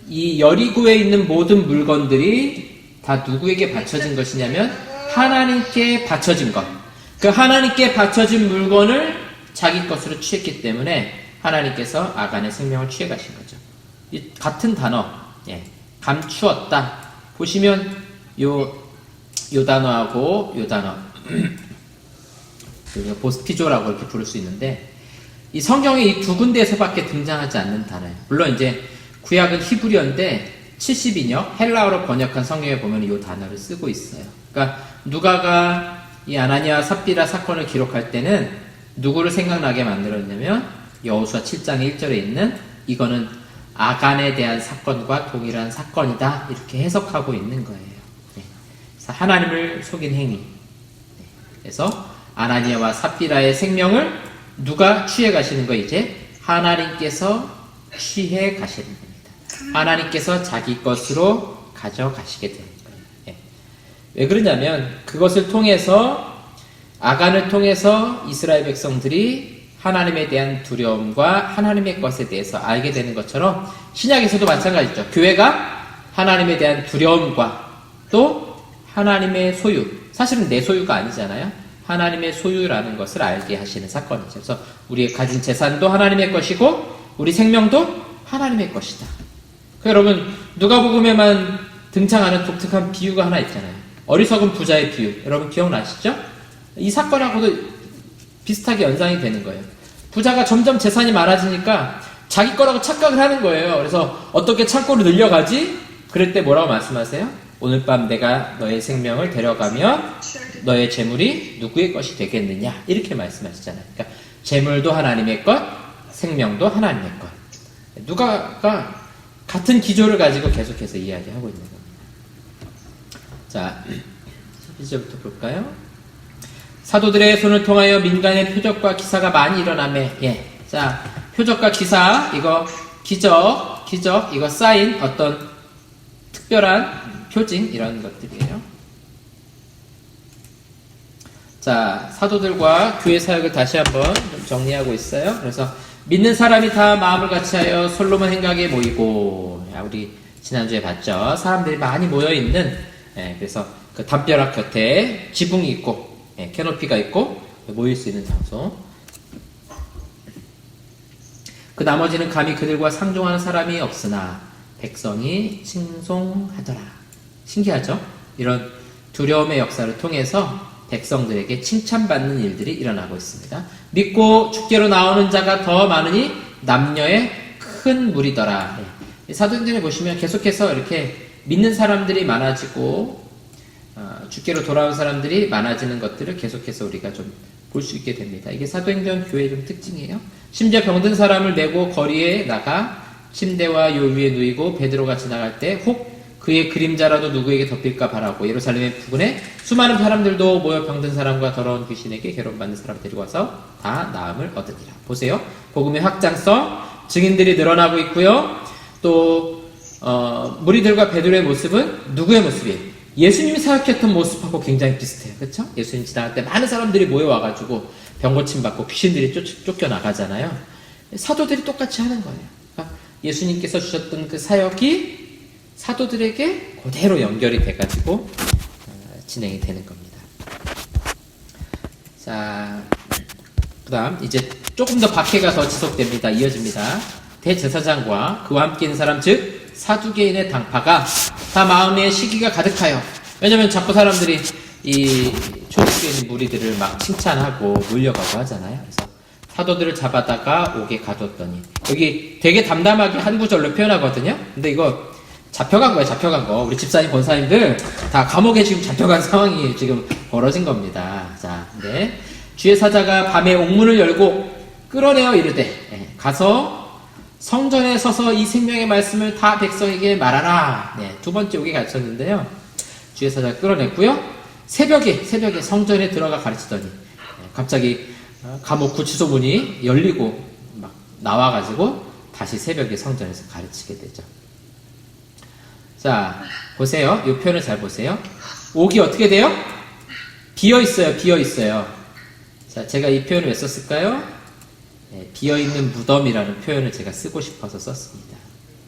이 여리고에 있는 모든 물건들이 다 누구에게 바쳐진 것이냐면 하나님께 바쳐진 것. 그 하나님께 바쳐진 물건을 자기 것으로 취했기 때문에 하나님께서 아간의 생명을 취해가신 거죠. 이 같은 단어, 감추었다. 보시면 요 단어하고 요 단어 보스티조라고 이렇게 부를 수 있는데 이 성경에 이 두 군데에서밖에 등장하지 않는 단어예요. 물론 이제 구약은 히브리어인데 70인역 헬라어로 번역한 성경에 보면 이 단어를 쓰고 있어요. 그러니까 누가가 이 아나니아와 삽비라 사건을 기록할 때는 누구를 생각나게 만들었냐면 여호수아 7장 1절에 있는 이거는 아간에 대한 사건과 동일한 사건이다 이렇게 해석하고 있는 거예요. 그래서 하나님을 속인 행위. 그래서 아나니아와 삽비라의 생명을 누가 취해 가시는 거 이제 하나님께서 취해 가시는 겁니다. 하나님께서 자기 것으로 가져가시게 되는 거예요. 왜 그러냐면 그것을 통해서 아간을 통해서 이스라엘 백성들이 하나님에 대한 두려움과 하나님의 것에 대해서 알게 되는 것처럼 신약에서도 마찬가지죠. 교회가 하나님에 대한 두려움과 또 하나님의 소유, 사실은 내 소유가 아니잖아요. 하나님의 소유라는 것을 알게 하시는 사건이죠. 그래서 우리의 가진 재산도 하나님의 것이고 우리 생명도 하나님의 것이다. 여러분 누가복음에만 등장하는 독특한 비유가 하나 있잖아요. 어리석은 부자의 비유. 여러분 기억나시죠? 이 사건하고도 비슷하게 연상이 되는 거예요. 부자가 점점 재산이 많아지니까 자기 거라고 착각을 하는 거예요. 그래서 어떻게 창고를 늘려가지? 그럴 때 뭐라고 말씀하세요? 오늘 밤 내가 너의 생명을 데려가면 너의 재물이 누구의 것이 되겠느냐? 이렇게 말씀하시잖아요. 그러니까 재물도 하나님의 것, 생명도 하나님의 것. 누가가 같은 기조를 가지고 계속해서 이야기하고 있는 겁니다. 자, 12절부터 볼까요? 사도들의 손을 통하여 민간의 표적과 기사가 많이 일어나매. 자, 표적과 기사, 이거 기적, 이거 사인, 어떤 특별한 표징, 이런 것들이에요. 자, 사도들과 교회 사역을 다시 한번 좀 정리하고 있어요. 그래서 믿는 사람이 다 마음을 같이하여 솔로몬 행각에 모이고, 우리 지난주에 봤죠. 사람들이 많이 모여있는, 그래서 그 담벼락 곁에 지붕이 있고 캐노피가 있고 모일 수 있는 장소. 그 나머지는 감히 그들과 상종하는 사람이 없으나 백성이 칭송하더라. 신기하죠? 이런 두려움의 역사를 통해서 백성들에게 칭찬받는 일들이 일어나고 있습니다. 믿고 주께로 나오는 자가 더 많으니 남녀의 큰 무리더라. 사도행전에 보시면 계속해서 이렇게 믿는 사람들이 많아지고 주께로 돌아온 사람들이 많아지는 것들을 계속해서 우리가 좀 볼 수 있게 됩니다. 이게 사도행전 교회의 좀 특징이에요. 심지어 병든 사람을 메고 거리에 나가 침대와 요 위에 누이고 베드로가 지나갈 때 혹 그의 그림자라도 누구에게 덮일까 바라고 예루살렘의 부근에 수많은 사람들도 모여 병든 사람과 더러운 귀신에게 괴로움받는 사람 데리고 와서 다 나음을 얻으리라. 보세요. 복음의 확장성, 증인들이 늘어나고 있고요. 또 무리들과 베드로의 모습은 누구의 모습이에요? 예수님이 사역했던 모습하고 굉장히 비슷해요. 그렇죠? 예수님 지나갈 때 많은 사람들이 모여와가지고 병 고침 받고 귀신들이 쫓겨나가잖아요. 사도들이 똑같이 하는 거예요. 그러니까 예수님께서 주셨던 그 사역이 사도들에게 그대로 연결이 돼가지고 진행이 되는 겁니다. 자, 그 다음 이제 조금 더 박해가 더 지속됩니다. 이어집니다. 대제사장과 그와 함께 있는 사람 즉 사두개인의 당파가 다 마음에 시기가 가득하여, 왜냐면 자꾸 사람들이 이 초대교회 있는 무리들을 막 칭찬하고 물려가고 하잖아요. 그래서 사도들을 잡아다가 옥에 가뒀더니, 여기 되게 담담하게 한 구절로 표현하거든요. 근데 이거 잡혀간 거예요, 잡혀간 거. 우리 집사님, 권사님들 다 감옥에 지금 잡혀간 상황이 지금 벌어진 겁니다. 자, 네. 주의 사자가 밤에 옥문을 열고 끌어내어 이르되, 가서 성전에 서서 이 생명의 말씀을 다 백성에게 말하라. 네, 두 번째 오게 가르쳤는데요. 주의 사자가 끌어냈고요. 새벽에 성전에 들어가 가르치더니, 갑자기 감옥 구치소 문이 열리고 막 나와가지고 다시 새벽에 성전에서 가르치게 되죠. 자, 보세요. 이 표현을 잘 보세요. 옥이 어떻게 돼요? 비어있어요. 비어있어요. 자, 제가 이 표현을 왜 썼을까요? 네, 비어있는 무덤이라는 표현을 제가 쓰고 싶어서 썼습니다.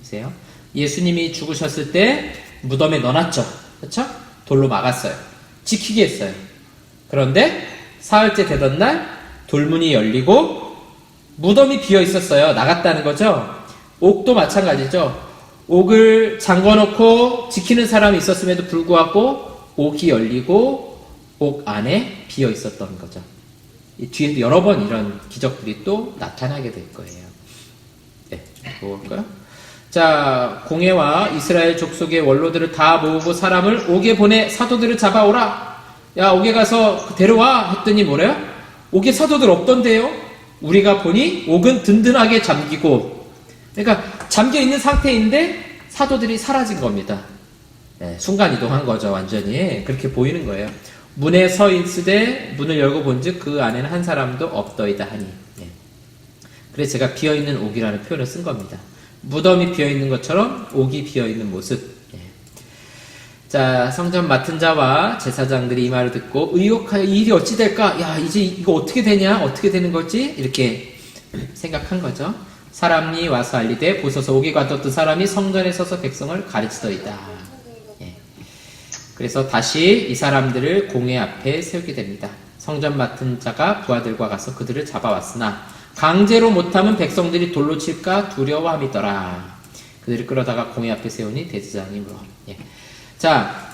보세요. 예수님이 죽으셨을 때 무덤에 넣어놨죠. 그렇죠? 돌로 막았어요. 지키게 했어요. 그런데 사흘째 되던 날 돌문이 열리고 무덤이 비어있었어요. 나갔다는 거죠. 옥도 마찬가지죠. 옥을 잠궈놓고 지키는 사람이 있었음에도 불구하고 옥이 열리고 옥 안에 비어 있었던 거죠. 이 뒤에도 여러 번 이런 기적들이 또 나타나게 될 거예요. 네, 좀 볼까요? 자, 공회와 이스라엘 족속의 원로들을 다 모으고 사람을 옥에 보내 사도들을 잡아오라. 야, 옥에 가서 데려와 했더니 뭐래요? 옥에 사도들 없던데요? 우리가 보니 옥은 든든하게 잠기고, 그러니까 잠겨있는 상태인데 사도들이 사라진 겁니다. 네, 순간이동한 거죠. 완전히 그렇게 보이는 거예요. 문에 서 있으되 문을 열고 본즉 그 안에는 한 사람도 없더이다 하니. 네. 그래서 제가 비어있는 옥이라는 표현을 쓴 겁니다. 무덤이 비어있는 것처럼 옥이 비어있는 모습. 네. 자, 성전 맡은 자와 제사장들이 이 말을 듣고 의혹하여 이 일이 어찌 될까? 야, 이제 이거 어떻게 되냐? 어떻게 되는 거지? 이렇게 생각한 거죠. 사람이 와서 알리되 보소서 옥에 가뒀던 사람이 성전에 서서 백성을 가르치더이다. 예. 그래서 다시 이 사람들을 공회 앞에 세우게 됩니다. 성전 맡은 자가 부하들과 가서 그들을 잡아왔으나 강제로 못하면 백성들이 돌로 칠까 두려워함이더라. 그들을 끌어다가 공회 앞에 세우니 대제사장이 물어. 예. 자,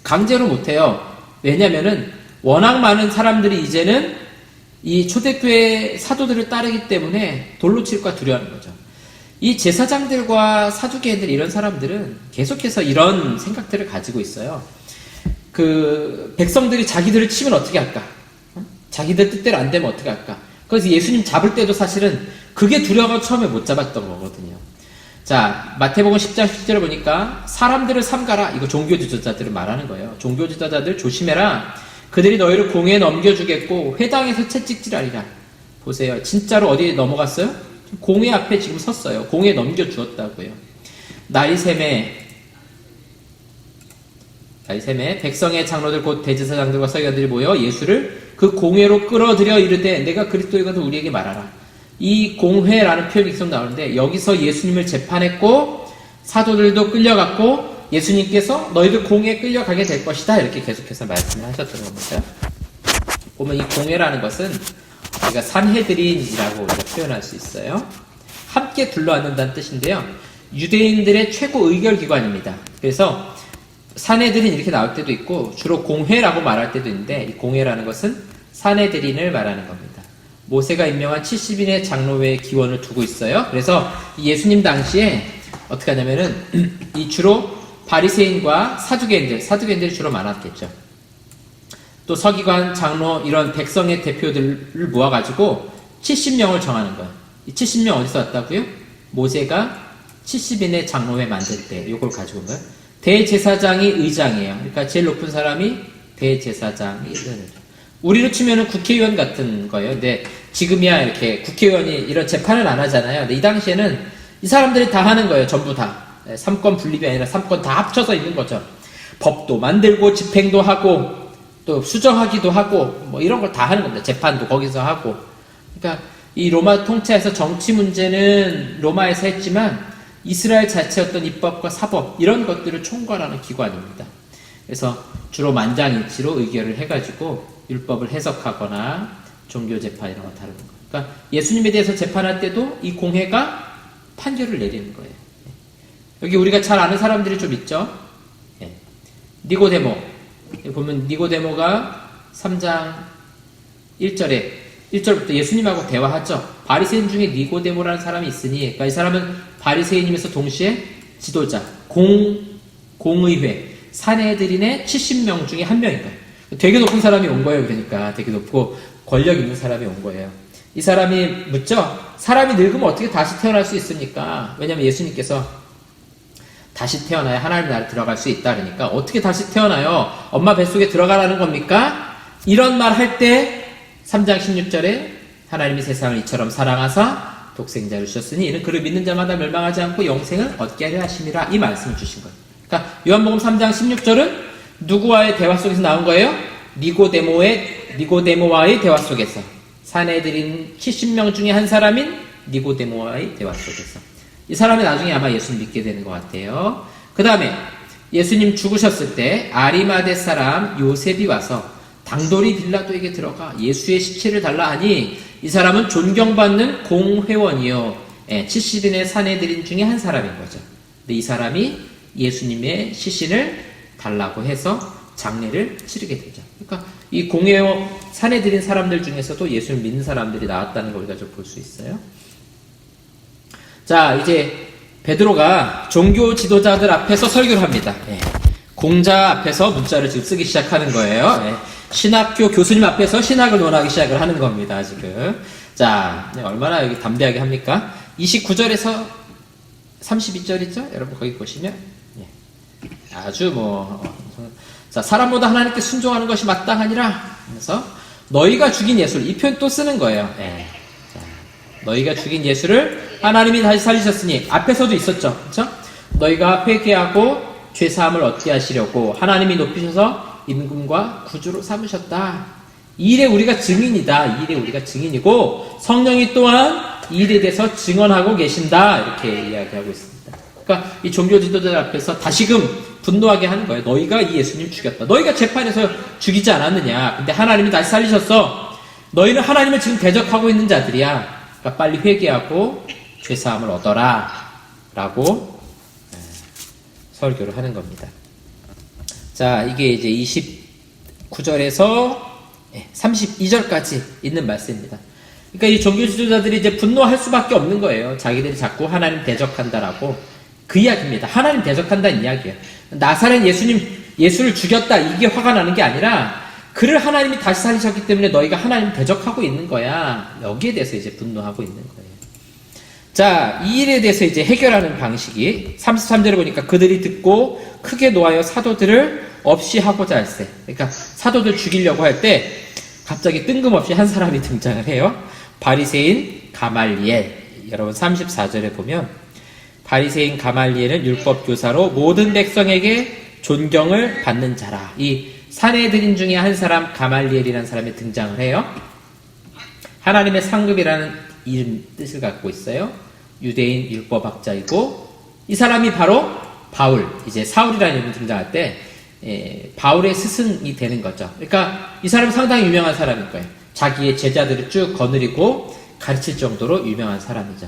강제로 못해요. 왜냐면은 워낙 많은 사람들이 이제는 이 초대교회 사도들을 따르기 때문에 돌로 칠까 두려워하는 거죠. 이 제사장들과 사두개인들 이런 사람들은 계속해서 이런 생각들을 가지고 있어요. 그 백성들이 자기들을 치면 어떻게 할까? 자기들 뜻대로 안 되면 어떻게 할까? 그래서 예수님 잡을 때도 사실은 그게 두려워서 처음에 못 잡았던 거거든요. 자, 마태복음 10장 10절을 보니까 사람들을 삼가라. 이거 종교 지도자들을 말하는 거예요. 종교 지도자들 조심해라. 그들이 너희를 공회에 넘겨주겠고 회당에서 채찍질하리라. 보세요. 진짜로 어디에 넘어갔어요? 공회 앞에 지금 섰어요. 공회에 넘겨주었다고요. 나이샘에 백성의 장로들 곧 대제사장들과 서기관들이 모여 예수를 그 공회로 끌어들여 이르되 내가 그리스도이거든 우리에게 말하라. 이 공회라는 표현이 계속 나오는데 여기서 예수님을 재판했고 사도들도 끌려갔고 예수님께서 너희들 공회에 끌려가게 될 것이다. 이렇게 계속해서 말씀을 하셨던 겁니다. 보면 이 공회라는 것은 우리가 산헤드린이라고 우리가 표현할 수 있어요. 함께 둘러앉는다는 뜻인데요. 유대인들의 최고 의결기관입니다. 그래서 산헤드린 이렇게 나올 때도 있고 주로 공회라고 말할 때도 있는데 이 공회라는 것은 산헤드린을 말하는 겁니다. 모세가 임명한 70인의 장로회의 기원을 두고 있어요. 그래서 예수님 당시에 어떻게 하냐면은 이 주로 바리새인과 사두개인들이 주로 많았겠죠. 또 서기관, 장로 이런 백성의 대표들을 모아가지고 70명을 정하는 거예요. 이 70명 어디서 왔다고요? 모세가 70인의 장로회 만들 때 이걸 가지고 온 거예요. 대제사장이 의장이에요. 그러니까 제일 높은 사람이 대제사장이 우리로 치면은 국회의원 같은 거예요. 근데 지금이야 이렇게 국회의원이 이런 재판을 안 하잖아요. 근데 이 당시에는 이 사람들이 다 하는 거예요. 전부 다. 3권 분립이 아니라 3권 다 합쳐서 있는 거죠. 법도 만들고 집행도 하고 또 수정하기도 하고 뭐 이런 걸 다 하는 겁니다. 재판도 거기서 하고. 그러니까 이 로마 통치에서 정치 문제는 로마에서 했지만 이스라엘 자체였던 입법과 사법 이런 것들을 총괄하는 기관입니다. 그래서 주로 만장일치로 의결을 해가지고 율법을 해석하거나 종교재판 이런 거 다루는 거예요. 그러니까 예수님에 대해서 재판할 때도 이 공회가 판결을 내리는 거예요. 여기 우리가 잘 아는 사람들이 좀 있죠. 니고데모. 보면 니고데모가 3장 1절부터 예수님하고 대화하죠. 바리새인 중에 니고데모라는 사람이 있으니, 그러니까 이 사람은 바리새인이면서 동시에 지도자, 공의회, 사내들인의 70명 중에 한 명인 거예요. 되게 높은 사람이 온 거예요. 그러니까 되게 높고 권력 있는 사람이 온 거예요. 이 사람이 묻죠. 사람이 늙으면 어떻게 다시 태어날 수 있습니까? 왜냐하면 예수님께서 다시 태어나야 하나님 나라에 들어갈 수 있다 그러니까 어떻게 다시 태어나요? 엄마 뱃속에 들어가라는 겁니까? 이런 말 할 때 3장 16절에 하나님이 세상을 이처럼 사랑하사 독생자를 주셨으니 이는 그를 믿는 자마다 멸망하지 않고 영생을 얻게 하려 하심이라 이 말씀을 주신 거예요. 그러니까 요한복음 3장 16절은 누구와의 대화 속에서 나온 거예요? 니고데모와의 대화 속에서. 사내들인 70명 중에 한 사람인 니고데모와의 대화 속에서. 이 사람이 나중에 아마 예수님 믿게 되는 것 같아요. 그 다음에 예수님 죽으셨을 때 아리마대 사람 요셉이 와서 당돌이 빌라도에게 들어가 예수의 시체를 달라 하니 이 사람은 존경받는 공회원이요. 70인의 사내들인 중에 한 사람인 거죠. 근데 이 사람이 예수님의 시신을 달라고 해서 장례를 치르게 되죠. 그러니까 이 공회원 사내들인 사람들 중에서도 예수를 믿는 사람들이 나왔다는 걸 우리가 좀 볼 수 있어요. 자, 이제 베드로가 종교 지도자들 앞에서 설교를 합니다. 공자 앞에서 문자를 지금 쓰기 시작하는 거예요. 신학교 교수님 앞에서 신학을 논하기 시작을 하는 겁니다, 지금. 자, 얼마나 여기 담대하게 합니까? 29절에서 32절이죠? 여러분 거기 보시면 아주 자, 사람보다 하나님께 순종하는 것이 마땅하니라. 그래서 너희가 죽인 예수를 이 표현 또 쓰는 거예요. 자, 너희가 죽인 예수를 하나님이 다시 살리셨으니 앞에서도 있었죠, 그렇죠? 너희가 회개하고 죄 사함을 얻게 하시려고 하나님이 높이셔서 임금과 구주로 삼으셨다. 이 일에 우리가 증인이다. 이 일에 우리가 증인이고 성령이 또한 이 일에 대해서 증언하고 계신다. 이렇게 이야기하고 있습니다. 그러니까 이 종교 지도자들 앞에서 다시금 분노하게 하는 거예요. 너희가 이 예수님 죽였다. 너희가 재판에서 죽이지 않았느냐. 근데 하나님이 다시 살리셨어. 너희는 하나님을 지금 대적하고 있는 자들이야. 그러니까 빨리 회개하고 죄사함을 얻어라. 라고 설교를 하는 겁니다. 자, 이게 이제 29절에서 32절까지 있는 말씀입니다. 그러니까 이 종교 지도자들이 이제 분노할 수밖에 없는 거예요. 자기들이 자꾸 하나님 대적한다라고. 그 이야기입니다. 하나님 대적한다는 이야기예요. 나사렛 예수를 죽였다. 이게 화가 나는 게 아니라 그를 하나님이 다시 살리셨기 때문에 너희가 하나님 대적하고 있는 거야. 여기에 대해서 이제 분노하고 있는 거예요. 자, 이 일에 대해서 이제 해결하는 방식이 33절에 보니까 그들이 듣고 크게 노하여 사도들을 없이 하고자 할세. 그러니까 사도들 죽이려고 할 때 갑자기 뜬금없이 한 사람이 등장을 해요. 바리새인 가말리엘. 여러분 34절에 보면 바리새인 가말리엘은 율법 교사로 모든 백성에게 존경을 받는 자라. 이 사내들인 중에 한 사람 가말리엘이라는 사람이 등장을 해요. 하나님의 상급이라는 이름 뜻을 갖고 있어요. 유대인 율법학자이고 이 사람이 바로 바울, 이제 사울이라는 이름이 등장할 때 바울의 스승이 되는 거죠. 그러니까 이 사람은 상당히 유명한 사람일 거예요. 자기의 제자들을 쭉 거느리고 가르칠 정도로 유명한 사람이죠.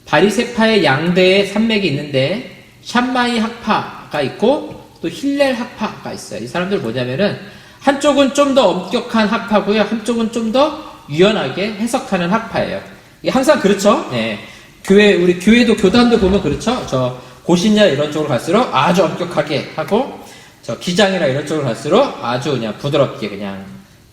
바리새파의 양대의 산맥이 있는데 샴마이 학파가 있고 또 힐렐 학파가 있어요. 이 사람들 뭐냐면은 한쪽은 좀 더 엄격한 학파고요. 한쪽은 좀 더 유연하게 해석하는 학파예요. 이게 항상 그렇죠. 우리 교회도 교단도 보면 그렇죠. 저 고신자 이런 쪽으로 갈수록 아주 엄격하게 하고 저 기장이나 이런 쪽으로 갈수록 아주 그냥 부드럽게 그냥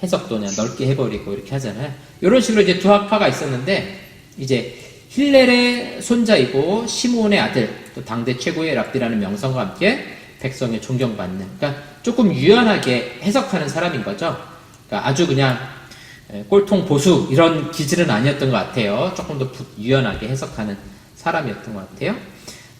해석도 그냥 넓게 해버리고 이렇게 하잖아요. 이런 식으로 이제 두 학파가 있었는데 이제 힐렐의 손자이고 시므온의 아들 또 당대 최고의 랍비라는 명성과 함께 백성의 존경받는 그러니까 조금 유연하게 해석하는 사람인 거죠. 그러니까 아주 그냥 꼴통 보수 이런 기질은 아니었던 것 같아요. 조금 더 유연하게 해석하는 사람이었던 것 같아요.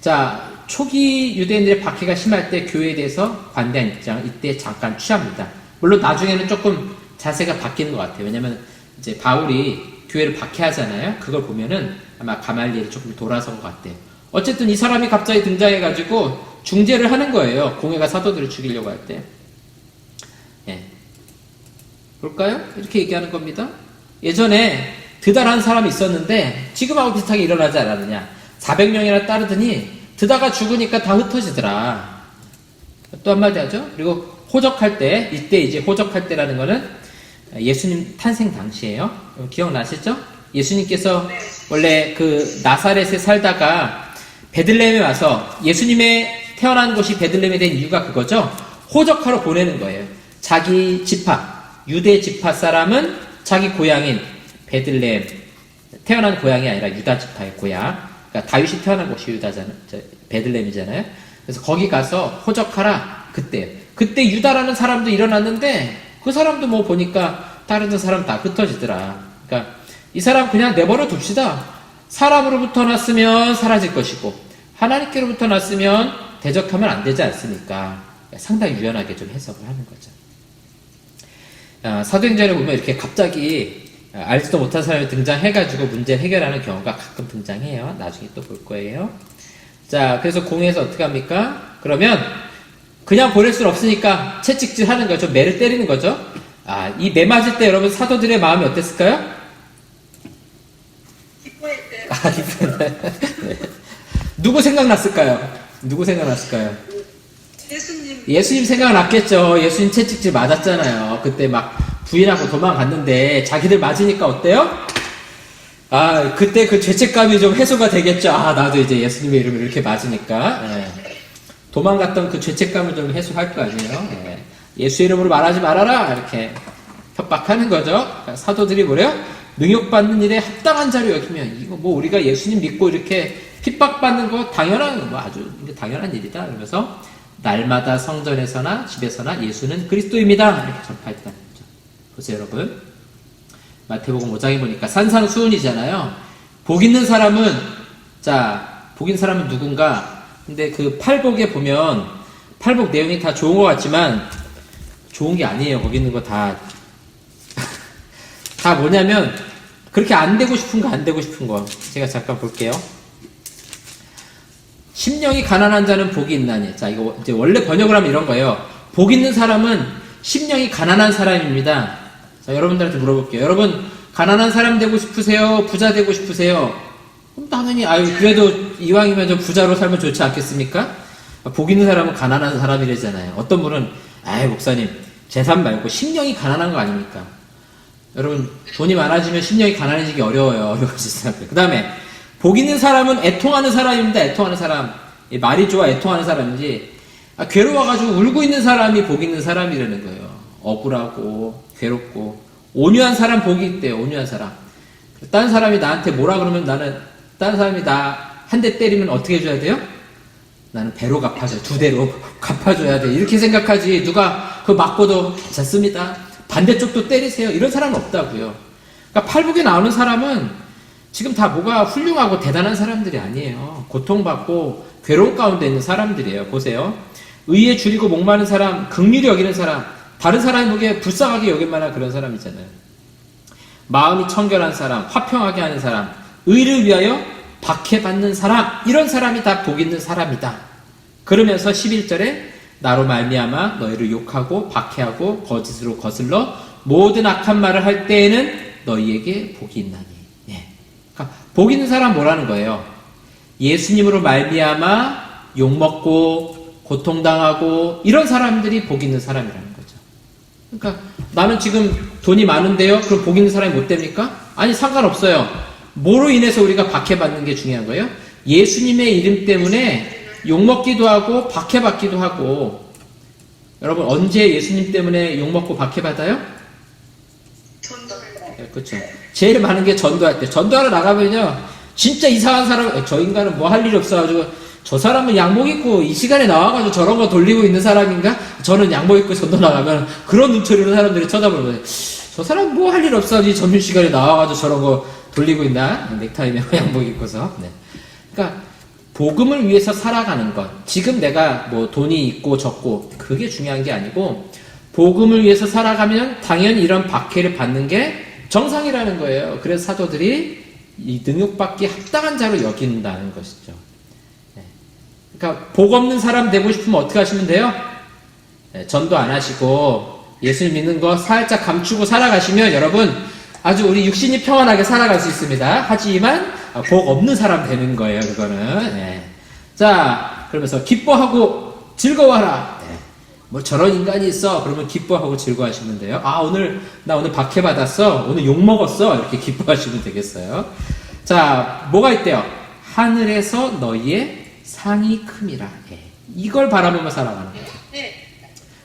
자, 초기 유대인들의 박해가 심할 때 교회에 대해서 관대한 입장 이때 잠깐 취합니다. 물론 나중에는 조금 자세가 바뀌는 것 같아요. 왜냐면 이제 바울이 교회를 박해하잖아요. 그걸 보면은 아마 가말리엘이 조금 돌아선 것 같아요. 어쨌든 이 사람이 갑자기 등장해가지고 중재를 하는 거예요. 공회가 사도들을 죽이려고 할 때. 볼까요? 이렇게 얘기하는 겁니다. 예전에 드다라는 사람이 있었는데 지금하고 비슷하게 일어나지 않았느냐. 400명이나 따르더니 드다가 죽으니까 다 흩어지더라. 또 한마디 하죠. 그리고 호적할 때, 이때 이제 호적할 때라는 거는 예수님 탄생 당시예요. 기억나시죠? 예수님께서 원래 그 나사렛에 살다가 베들레헴에 와서 예수님의 태어난 곳이 베들레헴이 된 이유가 그거죠. 호적하러 보내는 거예요. 자기 지파, 유대 지파 사람은 자기 고향인 베들레헴, 태어난 고향이 아니라 유다 지파의 고향. 그러니까 다윗이 태어난 곳이 유다잖아요. 베들레헴이잖아요. 그래서 거기 가서 호적하라. 그때 유다라는 사람도 일어났는데 그 사람도 뭐 보니까 다른 사람 다 흩어지더라. 그러니까 이 사람 그냥 내버려 둡시다. 사람으로부터 났으면 사라질 것이고 하나님께로부터 났으면 대적하면 안 되지 않습니까? 상당히 유연하게 좀 해석을 하는 거죠. 사도행전에 보면 이렇게 갑자기 알지도 못한 사람이 등장해가지고 문제 해결하는 경우가 가끔 등장해요. 나중에 또 볼 거예요. 자, 그래서 공회에서 어떻게 합니까? 그러면 그냥 보낼 수는 없으니까 채찍질 하는 거죠. 매를 때리는 거죠. 이 매 맞을 때 여러분 사도들의 마음이 어땠을까요? 기뻐했대요. 네. 누구 생각났을까요? 예수님 생각났겠죠. 예수님 채찍질 맞았잖아요. 그때 막 부인하고 도망갔는데 자기들 맞으니까 어때요? 그때 그 죄책감이 좀 해소가 되겠죠. 나도 이제 예수님의 이름을 이렇게 맞으니까. 도망갔던 그 죄책감을 좀 해소할 거 아니에요. 예수 이름으로 말하지 말아라. 이렇게 협박하는 거죠. 그러니까 사도들이 뭐래요? 능욕받는 일에 합당한 자로 여기면 이거 뭐 우리가 예수님 믿고 이렇게 핍박받는 거 당연한 뭐 아주 당연한 일이다. 그러면서 날마다 성전에서나 집에서나 예수는 그리스도입니다. 이렇게 전파했다는 거죠. 보세요, 여러분. 마태복음 5장에 보니까 산상수훈이잖아요. 복 있는 사람은 누군가? 근데 그 팔복에 보면 팔복 내용이 다 좋은 것 같지만 좋은 게 아니에요. 거기 있는 거 다 뭐냐면 그렇게 안 되고 싶은 거 제가 잠깐 볼게요. 심령이 가난한 자는 복이 있나니. 자, 이거 이제 원래 번역을 하면 이런 거예요. 복 있는 사람은 심령이 가난한 사람입니다. 자, 여러분들한테 물어볼게요. 여러분 가난한 사람 되고 싶으세요? 부자 되고 싶으세요? 그럼 당연히 그래도 이왕이면 좀 부자로 살면 좋지 않겠습니까? 복 있는 사람은 가난한 사람이래잖아요. 어떤 분은 목사님 재산 말고 심령이 가난한 거 아닙니까? 여러분 돈이 많아지면 심령이 가난해지기 어려워지세요. 그 다음에 복 있는 사람은 애통하는 사람입니다. 애통하는 사람. 말이 좋아 애통하는 사람인지 괴로워가지고 울고 있는 사람이 복 있는 사람이라는 거예요. 억울하고 괴롭고 온유한 사람 복이 있대요. 온유한 사람. 다른 사람이 나한테 뭐라 그러면 다른 사람이 나 한 대 때리면 어떻게 해줘야 돼요? 나는 배로 갚아줘. 2대로 갚아줘야 돼. 이렇게 생각하지. 누가 그거 맞고도 괜찮습니다. 반대쪽도 때리세요. 이런 사람은 없다고요. 그러니까 팔복에 나오는 사람은 지금 다 뭐가 훌륭하고 대단한 사람들이 아니에요. 고통받고 괴로운 가운데 있는 사람들이에요. 보세요. 의에 줄이고 목마른 사람, 긍휼히 여기는 사람, 다른 사람이 보기에 불쌍하게 여길 만한 그런 사람이잖아요. 마음이 청결한 사람, 화평하게 하는 사람, 의를 위하여 박해받는 사람, 이런 사람이 다 복 있는 사람이다. 그러면서 11절에 나로 말미암아 너희를 욕하고 박해하고 거짓으로 거슬러 모든 악한 말을 할 때에는 너희에게 복이 있나니. 그러니까 복 있는 사람 뭐라는 거예요? 예수님으로 말미암아 욕먹고 고통당하고 이런 사람들이 복 있는 사람이라는 거죠. 그러니까 나는 지금 돈이 많은데요? 그럼 복 있는 사람이 못 됩니까? 아니 상관없어요. 뭐로 인해서 우리가 박해받는 게 중요한 거예요? 예수님의 이름 때문에 욕먹기도 하고 박해받기도 하고. 여러분 언제 예수님 때문에 욕먹고 박해받아요? 그렇죠. 제일 많은 게 전도할 때. 전도하러 나가면요 진짜 이상한 사람, 저 인간은 뭐 할 일이 없어가지고 저 사람은 양복 입고 이 시간에 나와가지고 저런 거 돌리고 있는 사람인가? 저는 양복 입고 전도 나가면 그런 눈초리로 사람들이 쳐다보는 거예요. 저 사람 뭐 할 일 없어가지고 점심시간에 나와가지고 저런 거 돌리고 있나? 넥타이 메고 양복 입고서. 그러니까 복음을 위해서 살아가는 것. 지금 내가 뭐 돈이 있고 적고 그게 중요한 게 아니고 복음을 위해서 살아가면 당연히 이런 박해를 받는 게 정상이라는 거예요. 그래서 사도들이 이 능욕받기 합당한 자로 여긴다는 것이죠. 그러니까 복 없는 사람 되고 싶으면 어떻게 하시면 돼요? 전도 안 하시고 예수를 믿는 거 살짝 감추고 살아가시면 여러분 아주 우리 육신이 평안하게 살아갈 수 있습니다. 하지만 복 없는 사람 되는 거예요. 그거는. 자, 그러면서 기뻐하고 즐거워하라. 뭐 저런 인간이 있어. 그러면 기뻐하고 즐거워하시면 돼요. 나 오늘 박해받았어. 오늘 욕먹었어. 이렇게 기뻐하시면 되겠어요. 자, 뭐가 있대요? 하늘에서 너희의 상이 큼이라. 예. 이걸 바라보며 살아가는 거예요.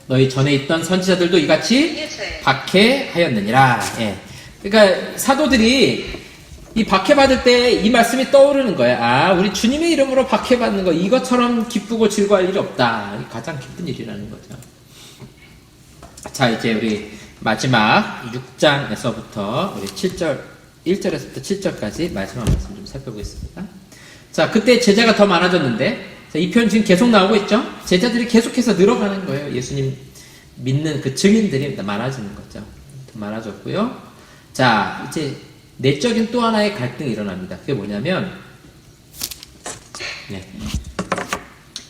너희 전에 있던 선지자들도 이같이 박해하였느니라. 예. 그러니까 사도들이 이 박해받을 때 이 말씀이 떠오르는 거야. 아, 우리 주님의 이름으로 박해받는 거 이것처럼 기쁘고 즐거워할 일이 없다. 이게 가장 기쁜 일이라는 거죠. 자, 이제 우리 마지막 6장에서부터 우리 1절에서부터 7절까지 마지막 말씀 좀 살펴보겠습니다. 자, 그때 제자가 더 많아졌는데, 이 표현 지금 계속 나오고 있죠? 제자들이 계속해서 늘어가는 거예요. 예수님 믿는 그 증인들이 많아지는 거죠. 더 많아졌고요. 자, 이제 내적인 또 하나의 갈등이 일어납니다. 그게 뭐냐면, 네.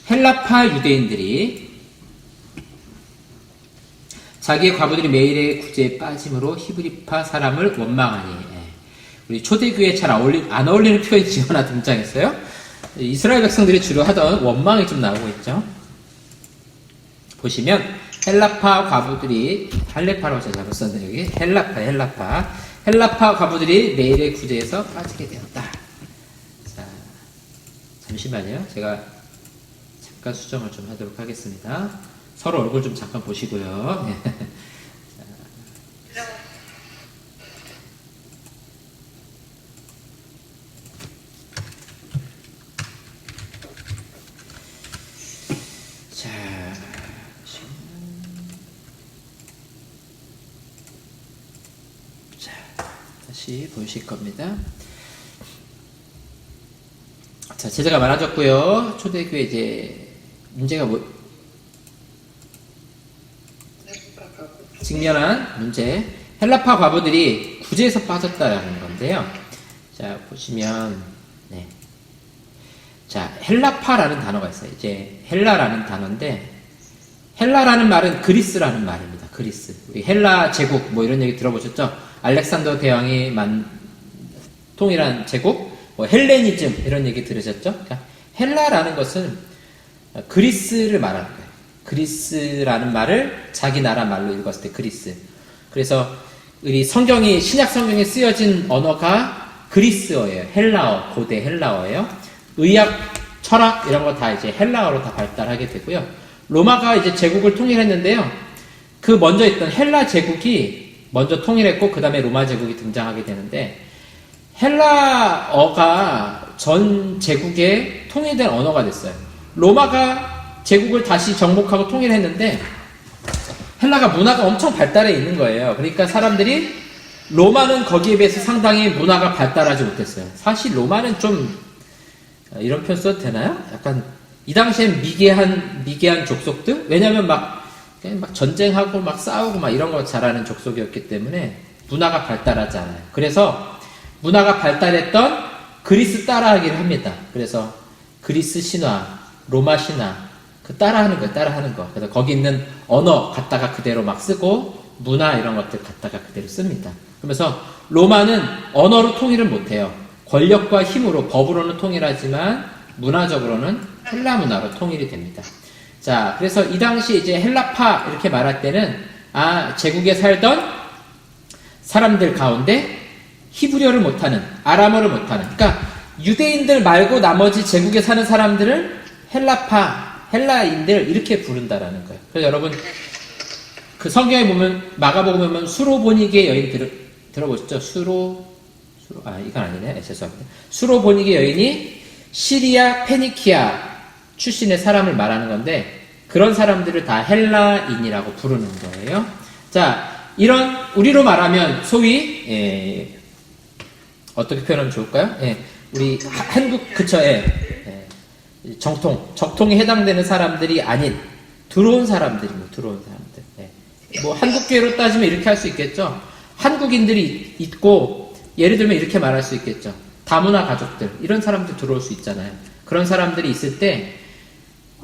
헬라파 유대인들이 자기의 과부들이 매일의 구제에 빠짐으로 히브리파 사람을 원망하니, 우리 초대교회에 잘 안 어울리는 표현이 하나 등장했어요. 이스라엘 백성들이 주로 하던 원망이 좀 나오고 있죠. 보시면 헬라파 과부들이 할레파라고 제가 잘못 썼는데 여기 헬라파 과부들이 매일의 구제에서 빠지게 되었다. 자, 잠시만요. 제가 잠깐 수정을 좀 하도록 하겠습니다. 서로 얼굴 좀 잠깐 보시고요. 다시 보실 겁니다. 자, 제자가 많아졌고요. 초대교회 이제 문제가 직면한 문제. 헬라파 과부들이 구제에서 빠졌다라는 건데요. 자, 보시면, 네. 자, 헬라파라는 단어가 있어요. 이제 헬라라는 단어인데, 헬라라는 말은 그리스라는 말입니다. 그리스. 우리 헬라 제국, 뭐 이런 얘기 들어보셨죠? 알렉산더 대왕이 통일한 제국, 뭐 헬레니즘 이런 얘기 들으셨죠? 그러니까 헬라라는 것은 그리스를 말하는 거예요. 그리스라는 말을 자기 나라 말로 읽었을 때 그리스. 그래서 우리 성경이 신약 성경에 쓰여진 언어가 그리스어예요. 헬라어, 고대 헬라어예요. 의학, 철학 이런 거 다 이제 헬라어로 다 발달하게 되고요. 로마가 이제 제국을 통일했는데요. 그 먼저 있던 헬라 제국이 먼저 통일했고 그 다음에 로마 제국이 등장하게 되는데 헬라어가 전 제국의 통일된 언어가 됐어요. 로마가 제국을 다시 정복하고 통일했는데 헬라가 문화가 엄청 발달해 있는 거예요. 그러니까 사람들이 로마는 거기에 비해서 상당히 문화가 발달하지 못했어요. 사실 로마는 좀 이런 표현 써도 되나요? 약간 이 당시엔 미개한 족속들? 왜냐면 막 전쟁하고 막 싸우고 막 이런 거 잘하는 족속이었기 때문에 문화가 발달하지 않아요. 그래서 문화가 발달했던 그리스 따라하기를 합니다. 그래서 그리스 신화, 로마 신화, 그 따라하는 거. 그래서 거기 있는 언어 갖다가 그대로 막 쓰고 문화 이런 것들 갖다가 그대로 씁니다. 그러면서 로마는 언어로 통일을 못해요. 권력과 힘으로 법으로는 통일하지만 문화적으로는 헬라 문화로 통일이 됩니다. 자, 그래서 이 당시 이제 헬라파 이렇게 말할 때는 제국에 살던 사람들 가운데 히브리어를 못하는, 아람어를 못하는, 그러니까 유대인들 말고 나머지 제국에 사는 사람들을 헬라인들 이렇게 부른다라는 거예요. 그래서 여러분 그 성경에 보면 마가복음 보면 수로보니게 여인 들어보셨죠? 이건 아니네. 죄송합니다. 수로보니게 여인이 시리아 페니키아 출신의 사람을 말하는 건데 그런 사람들을 다 헬라인이라고 부르는 거예요. 자, 이런 우리로 말하면 소위 어떻게 표현하면 좋을까요? 우리 한국 그쵸? 적통에 해당되는 사람들이 아닌 들어온 사람들. 뭐 한국교회로 따지면 이렇게 할 수 있겠죠. 한국인들이 있고 예를 들면 이렇게 말할 수 있겠죠. 다문화 가족들 이런 사람들 들어올 수 있잖아요. 그런 사람들이 있을 때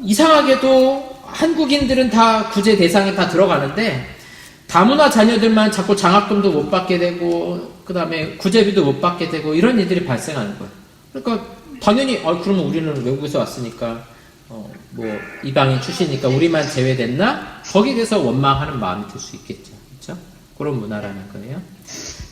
이상하게도 한국인들은 다 구제 대상에 다 들어가는데 다문화 자녀들만 자꾸 장학금도 못 받게 되고 그 다음에 구제비도 못 받게 되고 이런 일들이 발생하는 거예요. 그러니까 당연히 그러면 우리는 외국에서 왔으니까 뭐 이방인 출신이니까 우리만 제외됐나? 거기에 대해서 원망하는 마음이 들 수 있겠죠. 그렇죠? 그런 문화라는 거예요.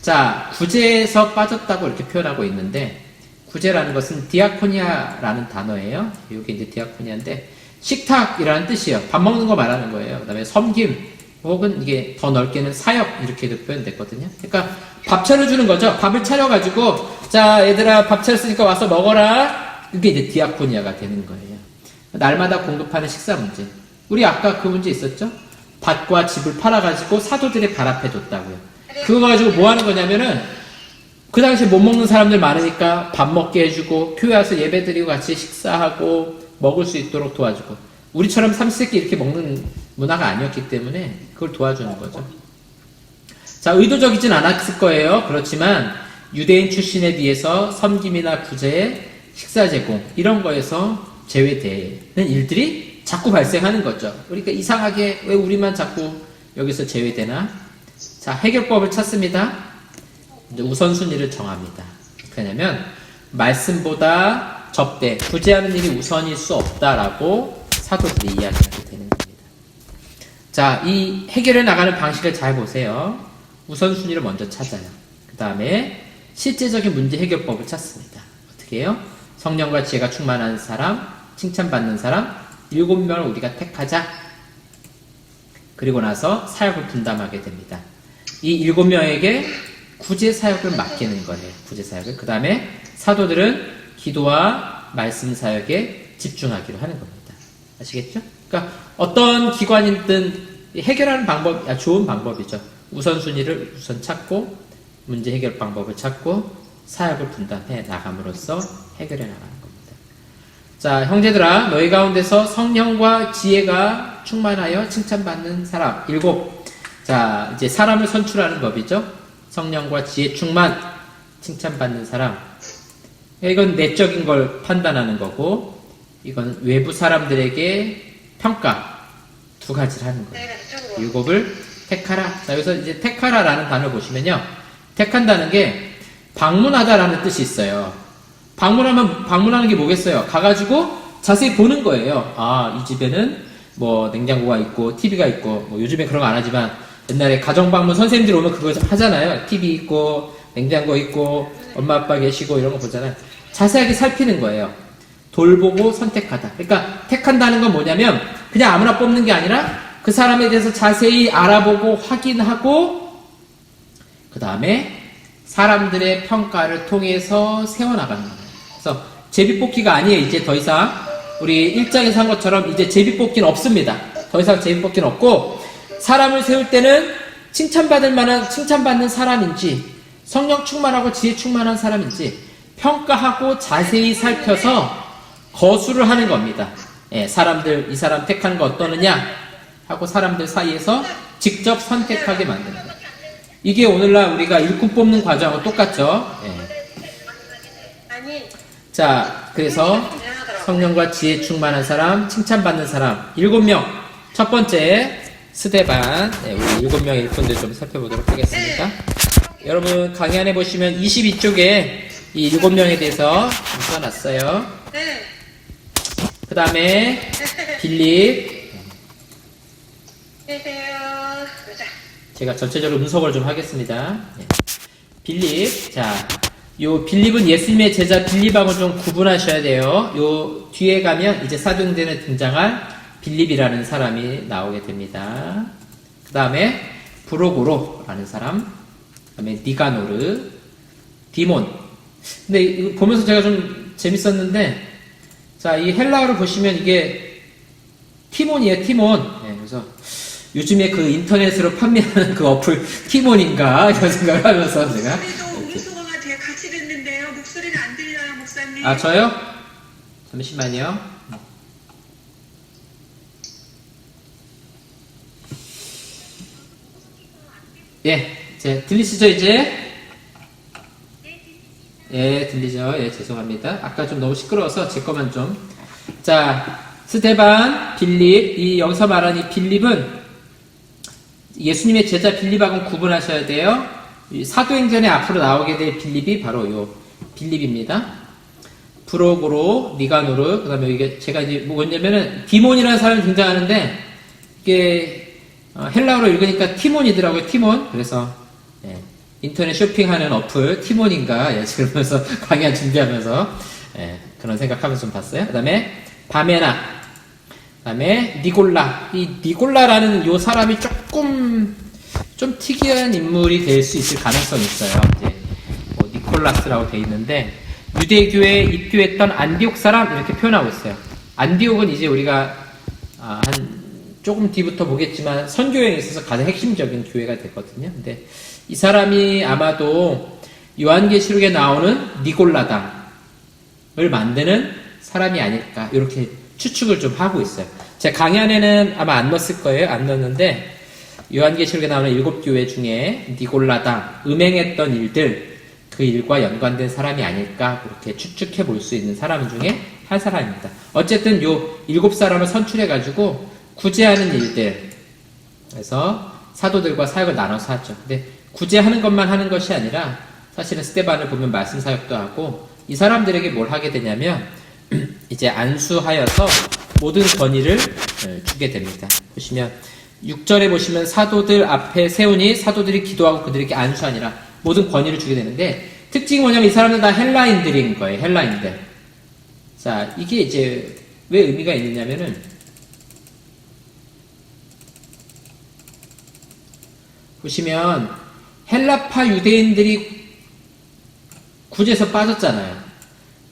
자, 구제에서 빠졌다고 이렇게 표현하고 있는데 구제라는 것은 디아코니아라는 단어예요. 이게 이제 디아코니아인데 식탁이라는 뜻이에요. 밥 먹는 거 말하는 거예요. 그 다음에 섬김 혹은 이게 더 넓게는 사역 이렇게도 표현됐거든요. 그러니까 밥 차려주는 거죠. 밥을 차려가지고 자 얘들아 밥 차렸으니까 와서 먹어라. 이게 이제 디아코니아가 되는 거예요. 날마다 공급하는 식사 문제. 우리 아까 그 문제 있었죠? 밭과 집을 팔아가지고 사도들의 발 앞에 뒀다고요. 그거 가지고 뭐 하는 거냐면은 그 당시에 못 먹는 사람들 많으니까 밥 먹게 해주고 교회 와서 예배 드리고 같이 식사하고 먹을 수 있도록 도와주고 우리처럼 삼시세끼 이렇게 먹는 문화가 아니었기 때문에 그걸 도와주는 거죠. 자, 의도적이진 않았을 거예요. 그렇지만 유대인 출신에 비해서 섬김이나 구제, 식사 제공 이런 거에서 제외되는 일들이 자꾸 발생하는 거죠. 그러니까 이상하게 왜 우리만 자꾸 여기서 제외되나? 자, 해결법을 찾습니다. 이제 우선순위를 정합니다. 왜냐면 말씀보다 접대, 구제하는 일이 우선일 수 없다라고 사도들이 이야기하게 되는 겁니다. 자, 이 해결해 나가는 방식을 잘 보세요. 우선순위를 먼저 찾아요. 그 다음에 실제적인 문제 해결법을 찾습니다. 어떻게 해요? 성령과 지혜가 충만한 사람, 칭찬받는 사람 7명을 우리가 택하자. 그리고 나서 사역을 분담하게 됩니다. 이 7명에게 구제 사역을 맡기는 거예요. 구제 사역을. 그 다음에 사도들은 기도와 말씀 사역에 집중하기로 하는 겁니다. 아시겠죠? 그러니까 어떤 기관이든 해결하는 방법이 좋은 방법이죠. 우선순위를 우선 찾고 문제 해결 방법을 찾고 사역을 분담해 나감으로써 해결해 나가는 겁니다. 자, 형제들아 너희 가운데서 성령과 지혜가 충만하여 칭찬받는 사람 7. 자, 이제 사람을 선출하는 법이죠. 성령과 지혜 충만 칭찬받는 사람. 이건 내적인 걸 판단하는 거고 이건 외부 사람들에게 평가 2가지를 하는 거예요. 7을 택하라. 자, 여기서 이제 택하라라는 단어를 보시면요. 택한다는 게 방문하다라는 뜻이 있어요. 방문하는 게 뭐겠어요? 가가지고 자세히 보는 거예요. 아, 이 집에는 뭐 냉장고가 있고 TV가 있고 뭐 요즘에 그런 거 안 하지만 옛날에 가정방문 선생님들 오면 그거 하잖아요. TV 있고 냉장고 있고 엄마 아빠 계시고 이런 거 보잖아요. 자세하게 살피는 거예요. 돌보고 선택하다. 그러니까 택한다는 건 뭐냐면 그냥 아무나 뽑는 게 아니라 그 사람에 대해서 자세히 알아보고 확인하고 그 다음에 사람들의 평가를 통해서 세워나가는 거예요. 그래서 제비뽑기가 아니에요. 이제 더 이상 우리 1장에서 한 것처럼 이제 제비뽑기는 없습니다. 더 이상 제비뽑기는 없고 사람을 세울 때는 칭찬받는 사람인지 성령 충만하고 지혜 충만한 사람인지 평가하고 자세히 살펴서 거수를 하는 겁니다. 예, 이 사람 택하는 거 어떠느냐 하고 사람들 사이에서 직접 선택하게 만드는 거예요. 이게 오늘날 우리가 일꾼 뽑는 과정하고 똑같죠. 예. 자, 그래서 성령과 지혜 충만한 사람, 칭찬받는 사람 7명. 첫 번째 스데반. 네, 우리 7명의 일꾼들 좀 살펴보도록 하겠습니다. 여러분 강의 안에 보시면 22쪽에 이 7명에 대해서 써놨어요. 그 다음에 빌립. 제가 전체적으로 분석을 좀 하겠습니다. 네. 빌립. 자, 요 빌립은 예수님의 제자 빌립하고 좀 구분하셔야 돼요. 요 뒤에 가면 이제 사도행전에 등장할 빌립이라는 사람이 나오게 됩니다. 그 다음에 브로고로라는 사람, 그 다음에 니가노르, 디몬. 근데 이거 보면서 제가 좀 재밌었는데, 자, 이 헬라어를 보시면 이게 티몬이에요, 티몬. 네, 그래서 요즘에 그 인터넷으로 판매하는 그 어플 티몬인가 이런 생각을 하면서 제가. 목소리도 음소거가 같이 됐는데요. 목소리는 안 들려요, 목사님. 아, 저요? 잠시만요. 예, 들리시죠, 이제? 예, 들리죠? 예, 죄송합니다. 아까 좀 너무 시끄러워서 제 것만 좀. 자, 스데반, 빌립, 여기서 말하는 이 빌립은 예수님의 제자 빌립하고는 구분하셔야 돼요. 이 사도행전에 앞으로 나오게 될 빌립이 바로 요 빌립입니다. 브로고로, 니가노르, 그 다음에 이게 제가 이제 뭐냐면은 디몬이라는 사람이 등장하는데 이게 헬라어로 읽으니까 티몬이더라고요. 티몬. 그래서 예, 인터넷 쇼핑하는 어플 티몬인가 그러면서 강연 준비하면서 그런 생각하면서 좀 봤어요. 그 다음에 바메나, 그 다음에 니골라. 이 니골라라는 요 사람이 조금 좀 특이한 인물이 될 수 있을 가능성이 있어요. 이제 뭐 니콜라스라고 돼 있는데 유대교에 입교했던 안디옥 사람 이렇게 표현하고 있어요. 안디옥은 이제 우리가 한 조금 뒤부터 보겠지만 선교행에 있어서 가장 핵심적인 교회가 됐거든요. 근데 이 사람이 아마도 요한계시록에 나오는 니골라당을 만드는 사람이 아닐까 이렇게 추측을 좀 하고 있어요. 제 강연에는 아마 안 넣었을 거예요. 안 넣었는데 요한계시록에 나오는 7교회 중에 니골라당 음행했던 일들 그 일과 연관된 사람이 아닐까 그렇게 추측해 볼 수 있는 사람 중에 한 사람입니다. 어쨌든 요 7사람을 선출해 가지고 구제하는 일들 그래서 사도들과 사역을 나눠서 하죠. 근데 구제하는 것만 하는 것이 아니라 사실은 스데반을 보면 말씀 사역도 하고 이 사람들에게 뭘 하게 되냐면 이제 안수하여서 모든 권위를 주게 됩니다. 보시면 6절에 보시면 사도들 앞에 세우니 사도들이 기도하고 그들에게 안수하니라 모든 권위를 주게 되는데 특징이 뭐냐면 이 사람들 다 헬라인들인 거예요. 헬라인들. 자, 이게 이제 왜 의미가 있느냐면은 보시면 헬라파 유대인들이 구제에서 빠졌잖아요.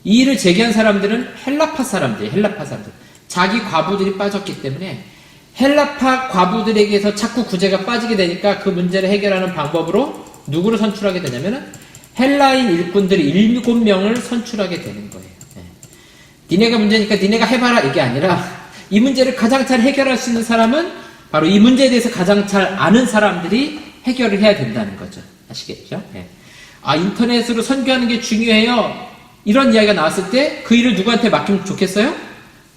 이 일을 제기한 사람들은 헬라파 사람들. 자기 과부들이 빠졌기 때문에 헬라파 과부들에게서 자꾸 구제가 빠지게 되니까 그 문제를 해결하는 방법으로 누구를 선출하게 되냐면은 헬라인 일꾼들이 7명을 선출하게 되는 거예요. 니네가 문제니까 니네가 해봐라 이게 아니라 이 문제를 가장 잘 해결할 수 있는 사람은 바로 이 문제에 대해서 가장 잘 아는 사람들이 해결을 해야 된다는 거죠. 아시겠죠? 인터넷으로 선교하는 게 중요해요. 이런 이야기가 나왔을 때 그 일을 누구한테 맡기면 좋겠어요?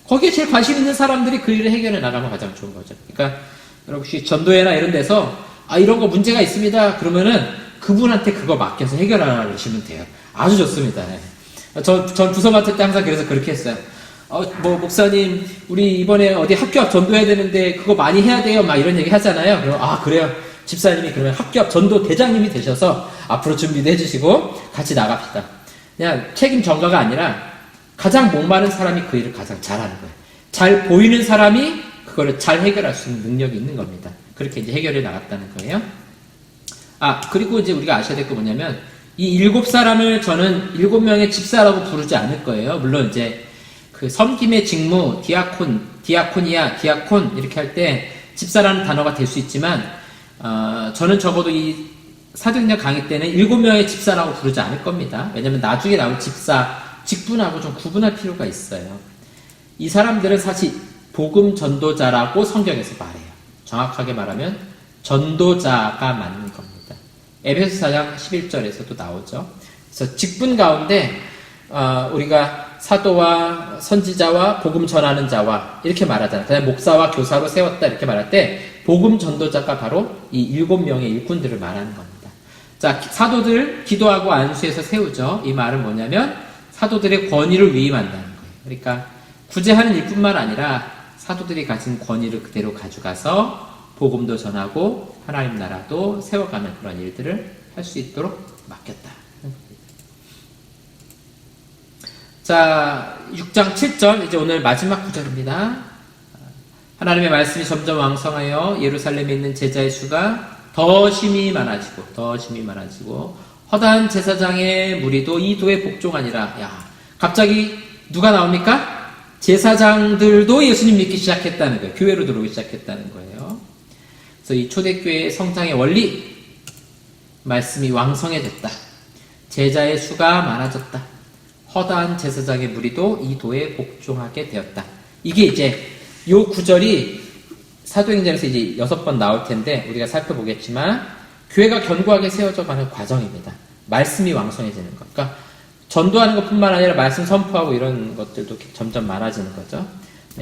거기에 제일 관심 있는 사람들이 그 일을 해결해 나가면 가장 좋은 거죠. 그러니까 여러분 혹시 전도회나 이런 데서 이런 거 문제가 있습니다. 그러면은 그분한테 그거 맡겨서 해결하시면 돼요. 아주 좋습니다. 전 부서 맡을 때 항상 그래서 그렇게 했어요. 목사님, 우리 이번에 어디 학교 앞 전도해야 되는데 그거 많이 해야 돼요. 막 이런 얘기 하잖아요. 그럼 그래요. 집사님이 그러면 학교 앞 전도 대장님이 되셔서 앞으로 준비도 해주시고 같이 나갑시다. 그냥 책임 전가가 아니라 가장 목마른 사람이 그 일을 가장 잘하는 거예요. 잘 보이는 사람이 그거를 잘 해결할 수 있는 능력이 있는 겁니다. 그렇게 이제 해결해 나갔다는 거예요. 그리고 이제 우리가 아셔야 될 게 뭐냐면 이 7사람을 저는 7명의 집사라고 부르지 않을 거예요. 물론 이제 그 섬김의 직무, 디아코니아, 디아콘 이렇게 할 때 집사라는 단어가 될 수 있지만 저는 적어도 이 사도행전 강의 때는 7명의 집사라고 부르지 않을 겁니다. 왜냐면 나중에 나올 집사, 직분하고 좀 구분할 필요가 있어요. 이 사람들은 사실 복음 전도자라고 성경에서 말해요. 정확하게 말하면 전도자가 맞는 겁니다. 에베소서 4장 11절에서도 나오죠. 그래서 직분 가운데 우리가 사도와 선지자와 복음 전하는 자와 이렇게 말하잖아요. 그다음에 목사와 교사로 세웠다 이렇게 말할 때 복음 전도자가 바로 이 7명의 일꾼들을 말하는 겁니다. 자, 사도들 기도하고 안수해서 세우죠. 이 말은 뭐냐면 사도들의 권위를 위임한다는 거예요. 그러니까 구제하는 일뿐만 아니라 사도들이 가진 권위를 그대로 가져가서 복음도 전하고 하나님 나라도 세워가는 그런 일들을 할 수 있도록 맡겼다. 자, 6장 7절 이제 오늘 마지막 구절입니다. 하나님의 말씀이 점점 왕성하여 예루살렘에 있는 제자의 수가 더 심히 많아지고 허다한 제사장의 무리도 이 도에 복종하니라. 갑자기 누가 나옵니까? 제사장들도 예수님 믿기 시작했다는 거예요. 교회로 들어오기 시작했다는 거예요. 그래서 이 초대교회의 성장의 원리, 말씀이 왕성해졌다. 제자의 수가 많아졌다. 허다한 제사장의 무리도 이 도에 복종하게 되었다. 이게 이제 요 구절이 사도행전에서 이제 6번 나올 텐데 우리가 살펴보겠지만 교회가 견고하게 세워져 가는 과정입니다. 말씀이 왕성해지는 것. 그러니까 전도하는 것뿐만 아니라 말씀 선포하고 이런 것들도 점점 많아지는 거죠.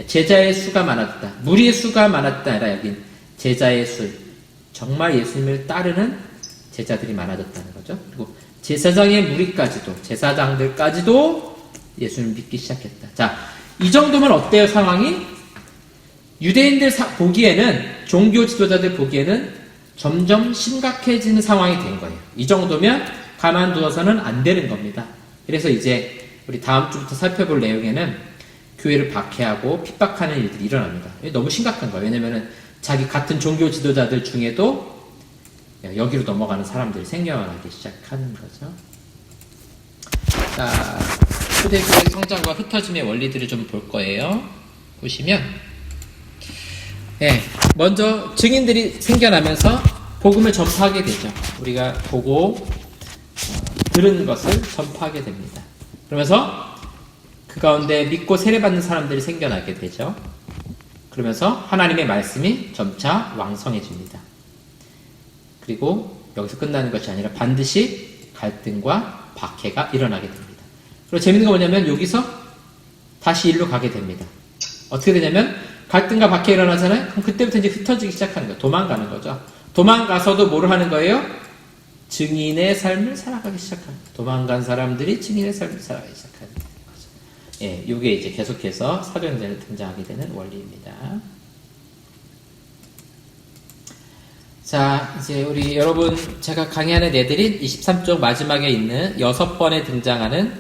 제자의 수가 많아졌다. 무리의 수가 많았다 아니라 여긴 제자의 수. 정말 예수님을 따르는 제자들이 많아졌다는 거죠. 그리고 제사장의 무리까지도 제사장들까지도 예수님을 믿기 시작했다. 자, 이 정도면 어때요 상황이? 유대인들 보기에는 종교 지도자들 보기에는 점점 심각해지는 상황이 된 거예요. 이 정도면 가만두어서는 안 되는 겁니다. 그래서 이제 우리 다음 주부터 살펴볼 내용에는 교회를 박해하고 핍박하는 일들이 일어납니다. 너무 심각한 거예요. 왜냐면은 자기 같은 종교 지도자들 중에도 여기로 넘어가는 사람들이 생겨나기 시작하는 거죠. 자, 초대교회 성장과 흩어짐의 원리들을 좀 볼 거예요. 보시면, 먼저 증인들이 생겨나면서 복음을 전파하게 되죠. 우리가 보고 들은 것을 전파하게 됩니다. 그러면서 그 가운데 믿고 세례받는 사람들이 생겨나게 되죠. 그러면서 하나님의 말씀이 점차 왕성해집니다. 그리고 여기서 끝나는 것이 아니라 반드시 갈등과 박해가 일어나게 됩니다. 그리고 재밌는 거 뭐냐면 여기서 다시 일로 가게 됩니다. 어떻게 되냐면 갈등과 박해 일어나잖아요. 그럼 그때부터 이제 흩어지기 시작하는 거예요. 도망가는 거죠. 도망가서도 뭐를 하는 거예요? 증인의 삶을 살아가기 시작하는 거예요. 도망간 사람들이 증인의 삶을 살아가기 시작하는 거죠. 이게 이제 계속해서 사도행전에 등장하게 되는 원리입니다. 자, 이제 우리 여러분 제가 강의하는 애들이 23쪽 마지막에 있는 6번에 등장하는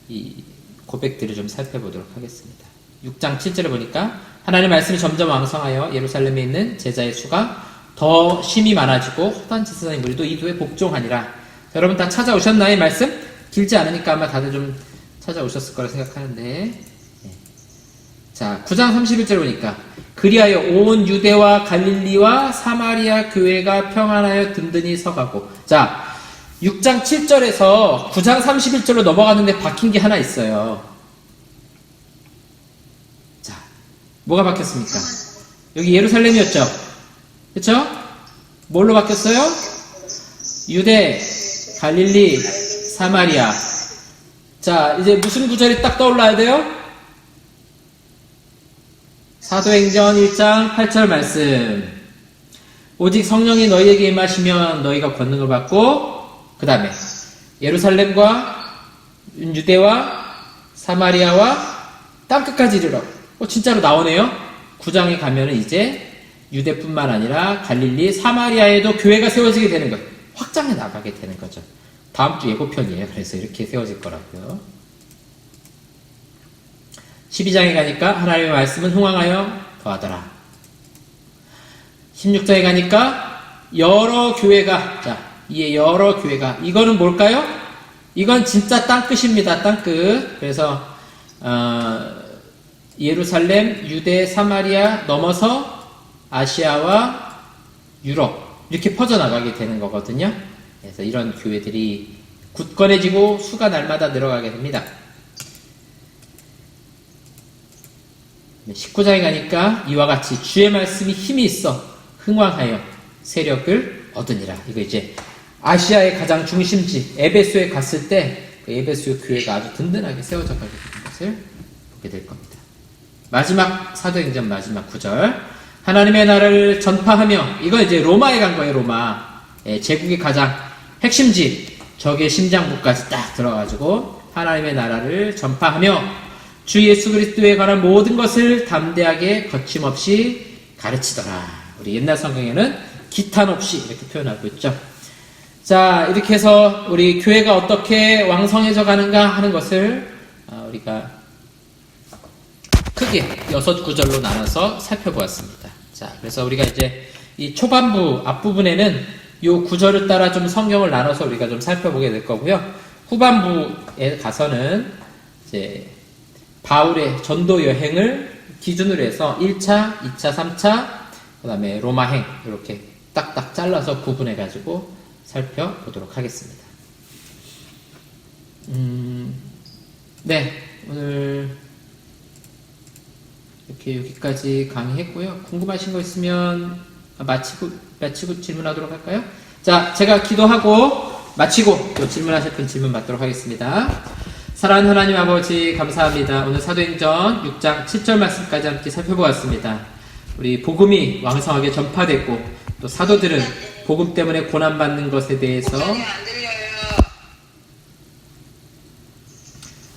이 고백들을 좀 살펴보도록 하겠습니다. 6장 7절을 보니까 하나님의 말씀이 점점 왕성하여 예루살렘에 있는 제자의 수가 더 심히 많아지고 허다한 제사장의 무리도 이도에 복종하니라. 자, 여러분 다 찾아오셨나요? 이 말씀? 길지 않으니까 아마 다들 좀 찾아오셨을 거라 생각하는데, 자 9장 31절 보니까 그리하여 온 유대와 갈릴리와 사마리아 교회가 평안하여 든든히 서가고. 자 6장 7절에서 9장 31절로 넘어갔는데 박힌 게 하나 있어요. 자 뭐가 바뀌었습니까? 여기 예루살렘이었죠? 그쵸? 뭘로 바뀌었어요? 유대, 갈릴리, 사마리아. 자, 이제 무슨 구절이 딱 떠올라야 돼요? 사도행전 1장 8절 말씀. 오직 성령이 너희에게 임하시면 너희가 권능을 받고, 그 다음에 예루살렘과 유대와 사마리아와 땅끝까지 이르러. 진짜로 나오네요. 9장에 가면은 이제 유대뿐만 아니라 갈릴리, 사마리아에도 교회가 세워지게 되는 거예요. 확장해 나가게 되는 거죠. 다음 주 예고편이에요. 그래서 이렇게 세워질 거라고요. 12장에 가니까 하나님의 말씀은 흥왕하여 더하더라. 16장에 가니까 여러 교회가, 자, 이 여러 교회가, 이거는 뭘까요? 이건 진짜 땅끝입니다. 땅끝. 그래서 예루살렘, 유대, 사마리아 넘어서 아시아와 유럽 이렇게 퍼져나가게 되는 거거든요. 그래서 이런 교회들이 굳건해지고 수가 날마다 늘어가게 됩니다. 19장에 가니까 이와 같이 주의 말씀이 힘이 있어 흥왕하여 세력을 얻으니라. 이거 이제 아시아의 가장 중심지 에베소에 갔을 때 그 에베소 교회가 아주 든든하게 세워져 가게 되는 것을 보게 될 겁니다. 마지막 사도행전 마지막 9절. 하나님의 나라를 전파하며, 이거 이제 로마에 간 거예요. 로마. 제국의 가장 핵심지 적의 심장부까지 딱 들어가지고 하나님의 나라를 전파하며 주 예수 그리스도에 관한 모든 것을 담대하게 거침없이 가르치더라. 우리 옛날 성경에는 기탄 없이 이렇게 표현하고 있죠. 자, 이렇게 해서 우리 교회가 어떻게 왕성해져 가는가 하는 것을 우리가 크게 6구절로 나눠서 살펴보았습니다. 자, 그래서 우리가 이제 이 초반부 앞부분에는 이 구절을 따라 좀 성경을 나눠서 우리가 좀 살펴보게 될 거고요. 후반부에 가서는 이제 바울의 전도 여행을 기준으로 해서 1차, 2차, 3차, 그 다음에 로마행 이렇게 딱딱 잘라서 구분해가지고 살펴보도록 하겠습니다. 네, 오늘 이렇게 여기까지 강의했고요. 궁금하신 거 있으면 마치고 질문하도록 할까요? 자, 제가 기도하고 마치고 또 질문하실 분 질문 받도록 하겠습니다. 사랑하는 하나님 아버지 감사합니다. 오늘 사도행전 6장 7절 말씀까지 함께 살펴보았습니다. 우리 복음이 왕성하게 전파됐고 또 사도들은 복음 때문에 고난받는 것에 대해서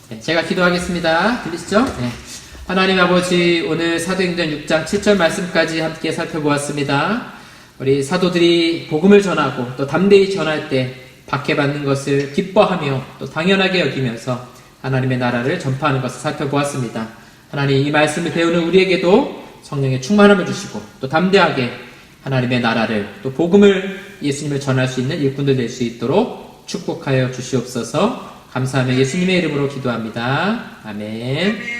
네, 제가 기도하겠습니다. 들리시죠? 네. 하나님 아버지 오늘 사도행전 6장 7절 말씀까지 함께 살펴보았습니다. 우리 사도들이 복음을 전하고 또 담대히 전할 때 박해받는 것을 기뻐하며 또 당연하게 여기면서 하나님의 나라를 전파하는 것을 살펴보았습니다. 하나님, 이 말씀을 배우는 우리에게도 성령의 충만함을 주시고 또 담대하게 하나님의 나라를 또 복음을 예수님을 전할 수 있는 일꾼들 될 수 있도록 축복하여 주시옵소서. 감사하며 예수님의 이름으로 기도합니다. 아멘.